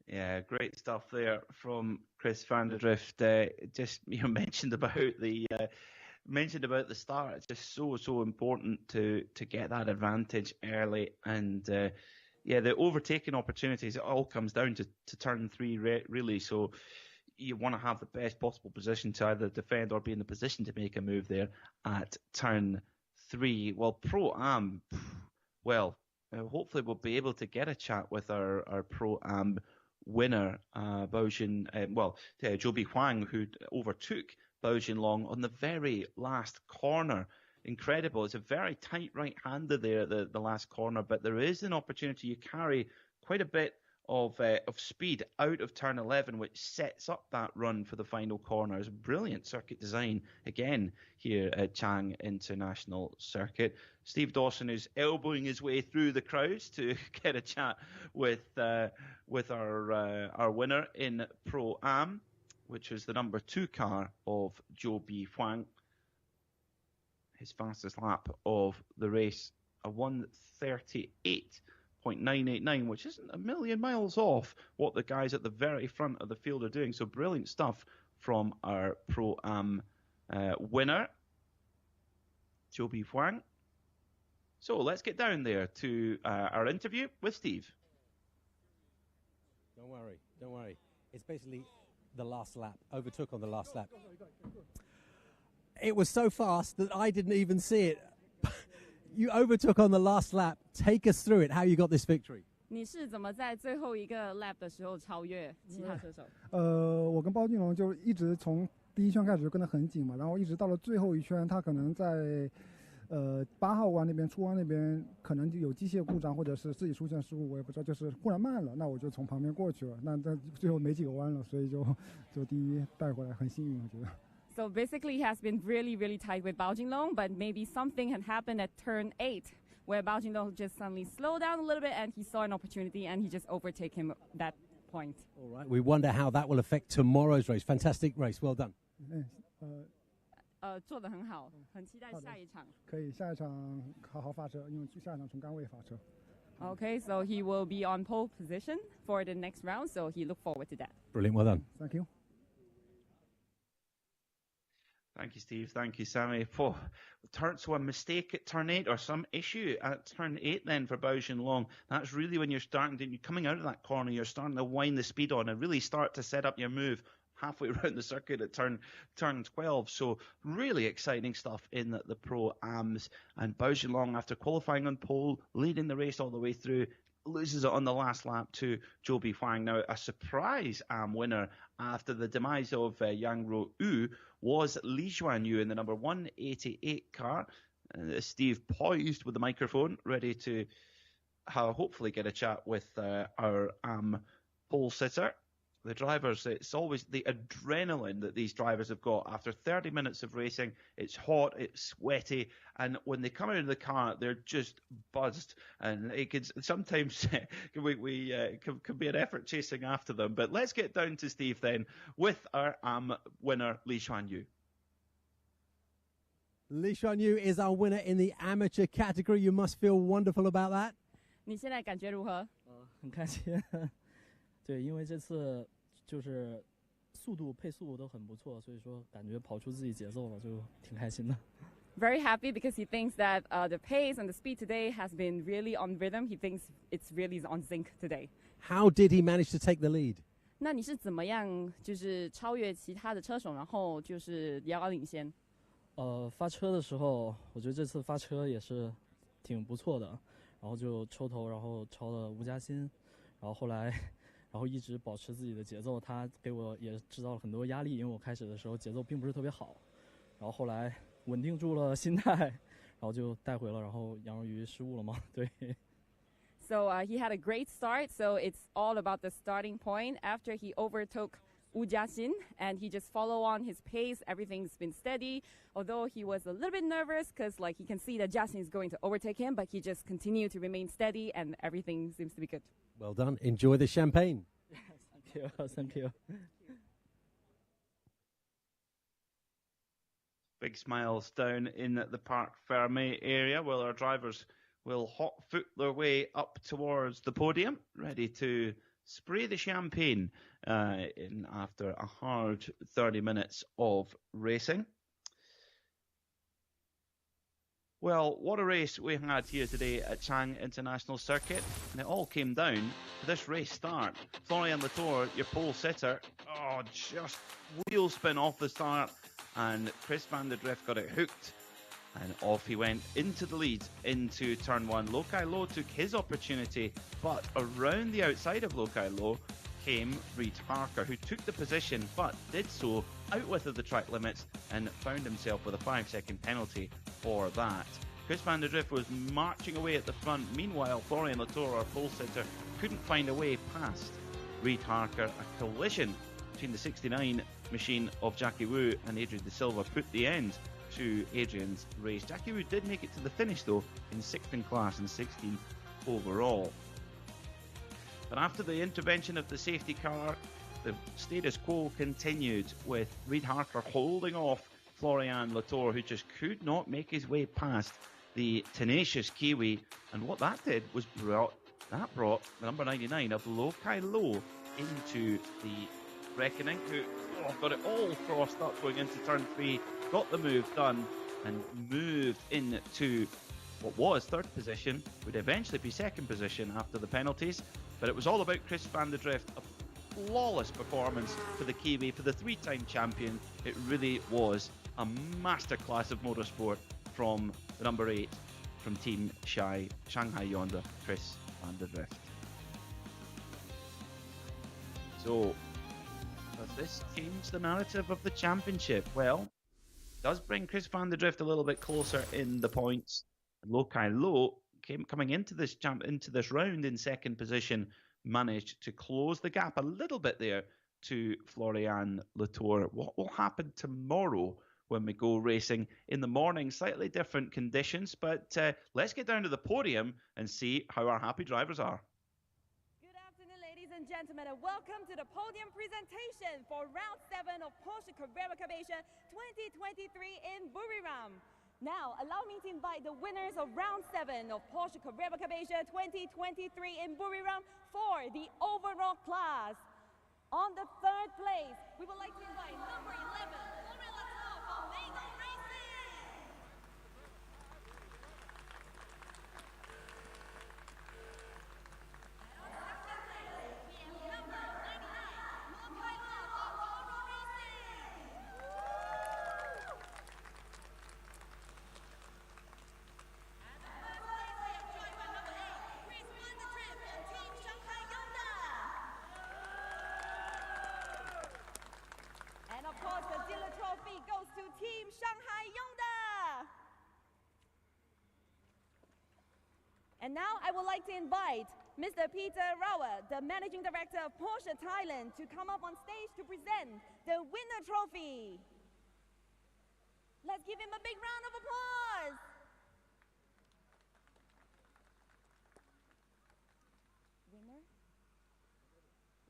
Yeah, great stuff there from Chris van der Drift. Just mentioned about mentioned about the start, it's just so important to get that advantage early. And the overtaking opportunities, it all comes down to turn 3 really. So you want to have the best possible position to either defend or be in the position to make a move there at turn 3. Well, Pro-Am, hopefully we'll be able to get a chat with our Pro-Am winner, Joby Huang, who overtook Bao Jinlong on the very last corner. Incredible. It's a very tight right-hander there, the last corner, but there is an opportunity. You carry quite a bit of speed out of turn 11, which sets up that run for the final corner. It's brilliant circuit design again here at Chang International Circuit. Steve Dawson is elbowing his way through the crowds to get a chat with our winner in Pro-Am, which was the number 2 car of Joby Huang. His fastest lap of the race, a 1:38.989, which isn't a million miles off what the guys at the very front of the field are doing. So brilliant stuff from our Pro-Am winner, Joby Huang. So let's get down there to our interview with Steve. Don't worry. It's basically the last lap. Overtook on the last lap. It was so fast that I didn't even see it. You overtook on the last lap. Take us through it, how you got this victory. 你是怎么在最后一个 lap 的时候超越其他车手？我跟包俊龙就一直从第一圈开始就跟得很紧嘛，然后一直到了最后一圈，他可能在8号弯那边出弯那边可能就有机械故障或者是自己出现失误，我也不知道，就是忽然慢了，那我就从旁边过去了，那最后没几个弯了，所以就第一带回来，很幸运，我觉得。So basically, he has been really tight with Bao Jinlong, but maybe something had happened at turn 8, where Bao Jinlong just suddenly slowed down a little bit, and he saw an opportunity, and he just overtake him at that point. All right, we wonder how that will affect tomorrow's race. Fantastic race, well done. 做得很好，很期待下一场。可以，下一场好好发车，因为下一场从杆位发车。Okay, so he will be on pole position for the next round, so he look forward to that. Brilliant, well done. Thank you. Thank you, Steve. Thank you, Sammy. So a mistake at turn 8 or some issue at turn 8 then for Bao Jinlong. That's really when you're coming out of that corner, you're starting to wind the speed on and really start to set up your move halfway around the circuit at turn 12. So really exciting stuff in the Pro-Ams. And Bao Jinlong, after qualifying on pole, leading the race all the way through, loses it on the last lap to Joby Huang. Now, a surprise winner after the demise of Yang Ru was Li Xuanyu in the number 188 car. Steve poised with the microphone, ready to hopefully get a chat with our pole sitter. The drivers, it's always the adrenaline that these drivers have got. After 30 minutes of racing, it's hot, it's sweaty, and when they come out of the car, they're just buzzed. And it could sometimes can be an effort chasing after them. But let's get down to Steve then with our winner, Li Xuanyu. Li Xuanyu is our winner in the amateur category. You must feel wonderful about that. 你现在感觉如何？很开心。对，因为这次就是速度配速都很不错，所以说感觉跑出自己节奏了，就挺开心的。Very happy because he thinks that the pace and the speed today has been really on rhythm. He thinks it's really on sync today. How did he manage to take the lead? 那你是怎么样就是超越其他的车手，然后就是遥遥领先？发车的时候，我觉得这次发车也是挺不错的，然后就抽头，然后超了吴嘉欣，然后后来。然后一直保持自己的节奏，他给我也制造了很多压力，因为我开始的时候节奏并不是特别好，然后后来稳定住了心态，然后就带回了，然后杨若瑜失误了嘛，对。So he had a great start. So it's all about the starting point. After he overtook Wu Jiaxin, and he just follow on his pace. Everything's been steady. Although he was a little bit nervous because like he can see that Jiaxin is going to overtake him, but he just continued to remain steady, and everything seems to be good. Well done. Enjoy the champagne. Thank you. Thank you. Big smiles down in the Parc Fermé area while our drivers will hot foot their way up towards the podium, ready to spray the champagne in after a hard 30 minutes of racing. Well, what a race we had here today at Chang International Circuit, and it all came down to this race start. Florian Latour, your pole sitter, just wheel spin off the start, and Chris van der Drift got it hooked, and off he went into the lead into turn one. Lokai Low took his opportunity, but around the outside of Lokai Low came Reid Harker, who took the position but did so out with the track limits and found himself with a 5-second penalty for that. Chris van der Drift was marching away at the front. Meanwhile, Florian Latour, our pole sitter, couldn't find a way past Reid Harker. A collision between the 69 machine of Jackie Wu and Adrian De Silva put the end to Adrian's race. Jackie Wu did make it to the finish though, in 6th in class and 16th overall. But after the intervention of the safety car, the status quo continued with Reid Harker holding off Florian Latour, who just could not make his way past the tenacious Kiwi. And what that did was brought the number 99 of Lokai Low into the reckoning, who got it all crossed up going into turn 3, got the move done, and moved into what was 3rd position, would eventually be 2nd position after the penalties. But it was all about Chris van der Drift. A flawless performance for the Kiwi, for the 3-time champion. It really was a masterclass of motorsport from the number 8 from Team Shanghai Yonder, Chris van der Drift. So, does this change the narrative of the championship? Well, it does bring Chris van der Drift a little bit closer in the points. Lokai Low coming into this round in 2nd position, managed to close the gap a little bit there to Florian Latour. What will happen tomorrow when we go racing in the morning? Slightly different conditions, but let's get down to the podium and see how our happy drivers are. Good afternoon, ladies and gentlemen, and welcome to the podium presentation for round 7 of Porsche Carrera Cup Asia 2023 in Buriram. Now, allow me to invite the winners of round 7 of Porsche Carrera Cup Asia 2023 in Buriram for the overall class. On the 3rd place, we would like to invite number 11, Florian Latour from Mango Racing. And on 2nd place, we have number 99, Lokai Low from Toro Racing. And the 1st place, we have driver number 8, Chris van der Drift from Team Shanghai Yonder. And of course, the dealer trophy goes to Team Shanghai Yonder. And now I would like to invite Mr. Peter Rauer, the Managing Director of Porsche Thailand, to come up on stage to present the winner trophy. Let's give him a big round of applause. Winner?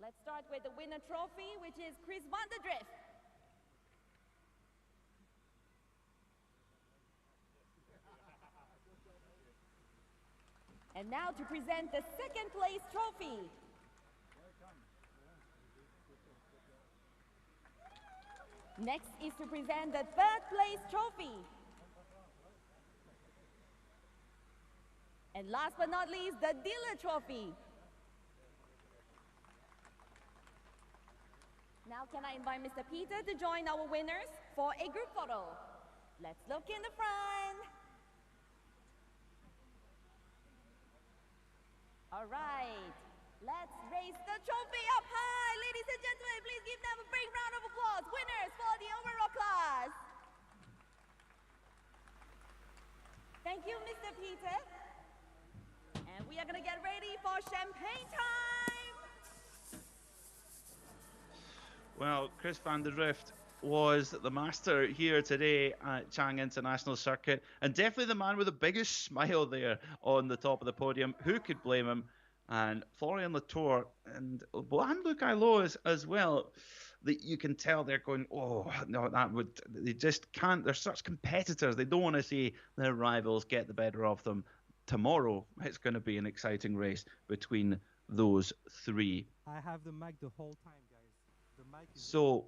Let's start with the winner trophy, which is Chris van der Drift. And now to present the 2nd place trophy. Next is to present the 3rd place trophy. And last but not least, the dealer trophy. Now can I invite Mr. Peter to join our winners for a group photo. Let's look in the front. All right, let's raise the trophy up high. Ladies and gentlemen, please give them a big round of applause. Winners for the overall class. Thank you, Mr. Peter. And we are gonna get ready for champagne time. Well, Chris van der Drift was the master here today at Chang International Circuit, and definitely the man with the biggest smile there on the top of the podium. Who could blame him? And Florian Latour and Lokai Low as well. You can tell they're going, oh no, they just can't. They're such competitors. They don't want to see their rivals get the better of them. Tomorrow, it's going to be an exciting race between those 3. I have the mic the whole time, guys. The mic is so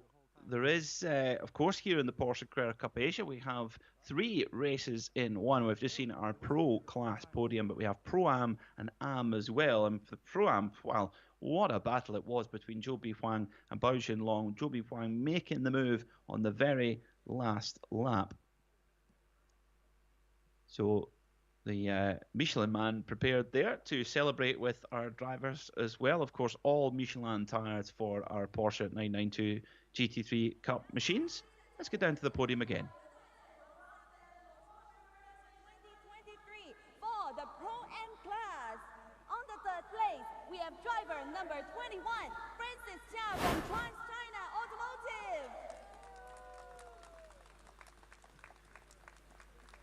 there is, of course, here in the Porsche Carrera Cup Asia, we have 3 races in one. We've just seen our Pro class podium, but we have Pro-Am and Am as well. And for the Pro-Am, well, what a battle it was between Zhou Bihuang and Bao Xinlong. Zhou Bihuang making the move on the very last lap. So the Michelin man prepared there to celebrate with our drivers as well. Of course, all Michelin tyres for our Porsche 992 GT3 Cup machines. Let's get down to the podium again. 2023 for the Pro-Am class. On the 3rd place, we have driver number 21, Francis Chow from China Automotive.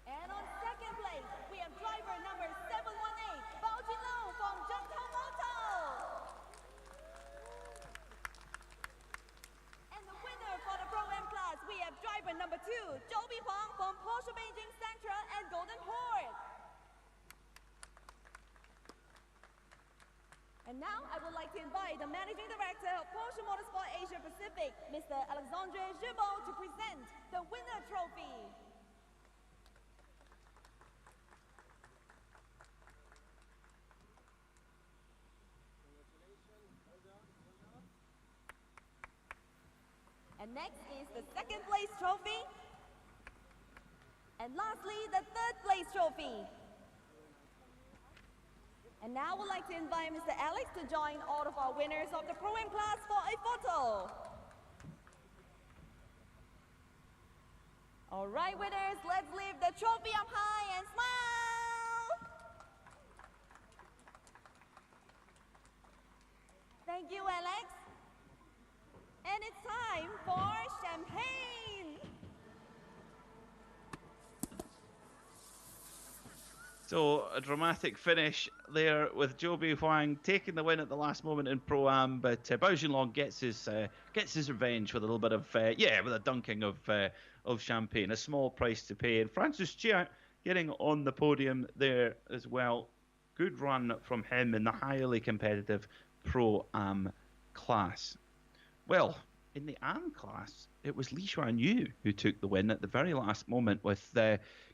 And on 2nd place, we have driver number 718, Bao Jinlong from Zhengtao Moto. And the winner for the Pro-Am class, we have driver number 2, Zhou Bihuang from Porsche Beijing Sentra and Golden Horse. And now I would like to invite the Managing Director of Porsche Motorsport Asia Pacific, Mr. Alexandre Gibault, to present the winner trophy. And next is the 2nd place trophy. And lastly, the 3rd place trophy. And now I would like to invite Mr. Alex to join all of our winners of the Pro-Am class for a photo. All right, winners, let's lift the trophy up high and smile. Thank you, Alex. And it's time for champagne. So a dramatic finish there with Zhou Bihuang taking the win at the last moment in Pro-Am, but Bao Xinlong gets his revenge with a little bit of with a dunking of champagne, a small price to pay. And Francis Chia getting on the podium there as well. Good run from him in the highly competitive Pro-Am class. Well, in the Am class, it was Li Xuanyu who took the win at the very last moment, with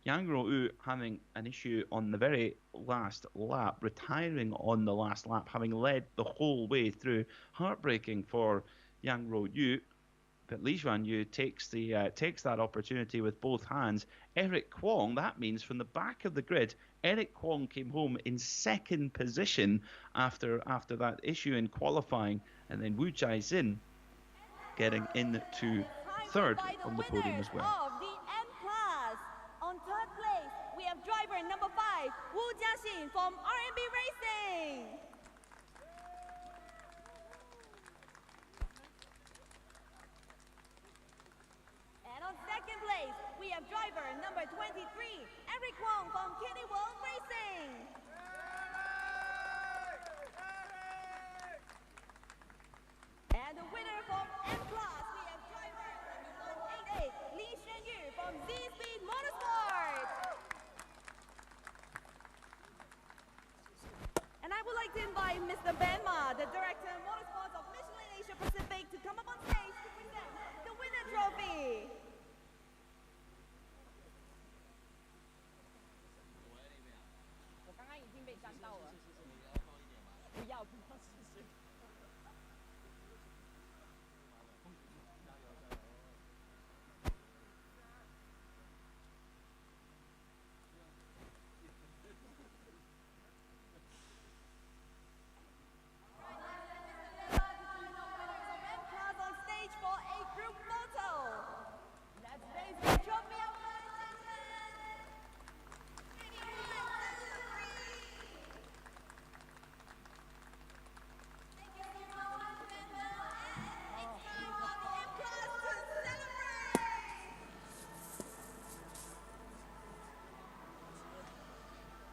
Yang Rou having an issue on the very last lap, retiring on the last lap, having led the whole way through. Heartbreaking for Yang Rou, but Li Xuanyu takes that opportunity with both hands. Eric Kwong, that means from the back of the grid, Eric Kwong came home in 2nd position after that issue in qualifying, and then Wu Jiaxin getting into 3rd on the podium as well. Of the M class. On 3rd place, we have driver number 5, Wu Jiaxin from RMB Racing. And on 2nd place, we have driver number 23, Eric Wong from Kenny World Racing. And the winner from M class, we have driver number 188, Li Xuanyu from Z-Speed Motorsport. And I would like to invite Mr. Ben Ma, the Director of Motorsports of Michelin Asia Pacific, to come up on stage to present the winner trophy.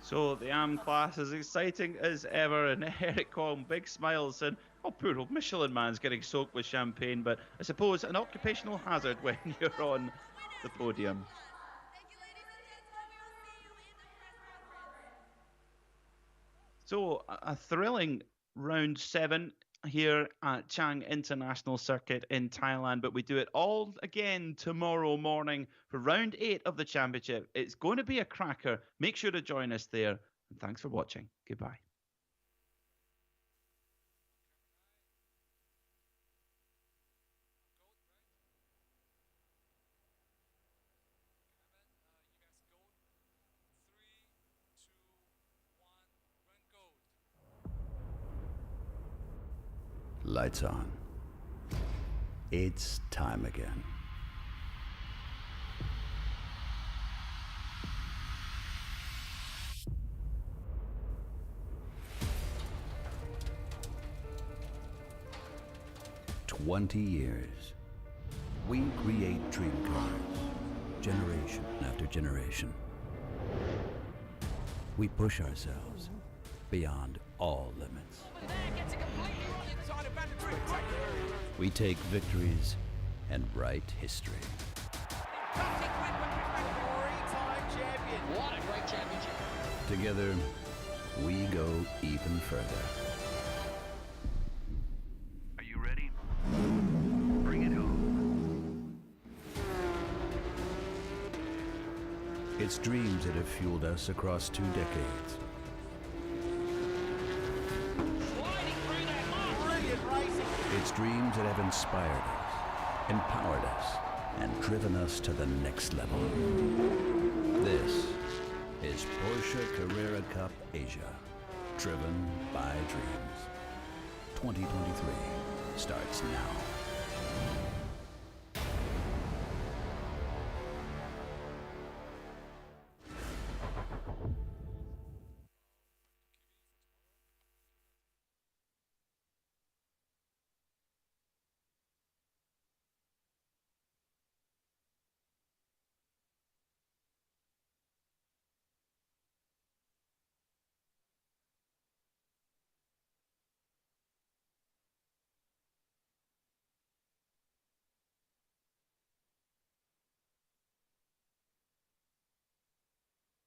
So the Am class is exciting as ever, and Eric Kwong, big smiles, and poor old Michelin man's getting soaked with champagne, but I suppose an occupational hazard when you're on the podium. So a thrilling round 7 here at Chang International Circuit in Thailand, but we do it all again tomorrow morning for round 8 of the championship. It's going to be a cracker. Make sure to join us there. And thanks for watching. Goodbye. Lights on. It's time again. "20 years. We create dream cars, generation after generation. We push ourselves beyond all limits. We take victories and write history. What a great championship. Together, we go even further. Are you ready? Bring it home. It's dreams that have fueled us across 2 decades. Sliding through that mark. Brilliant racing. It's dreams that have inspired us, empowered us, and driven us to the next level. This is Porsche Carrera Cup Asia, driven by dreams. 2023 starts now.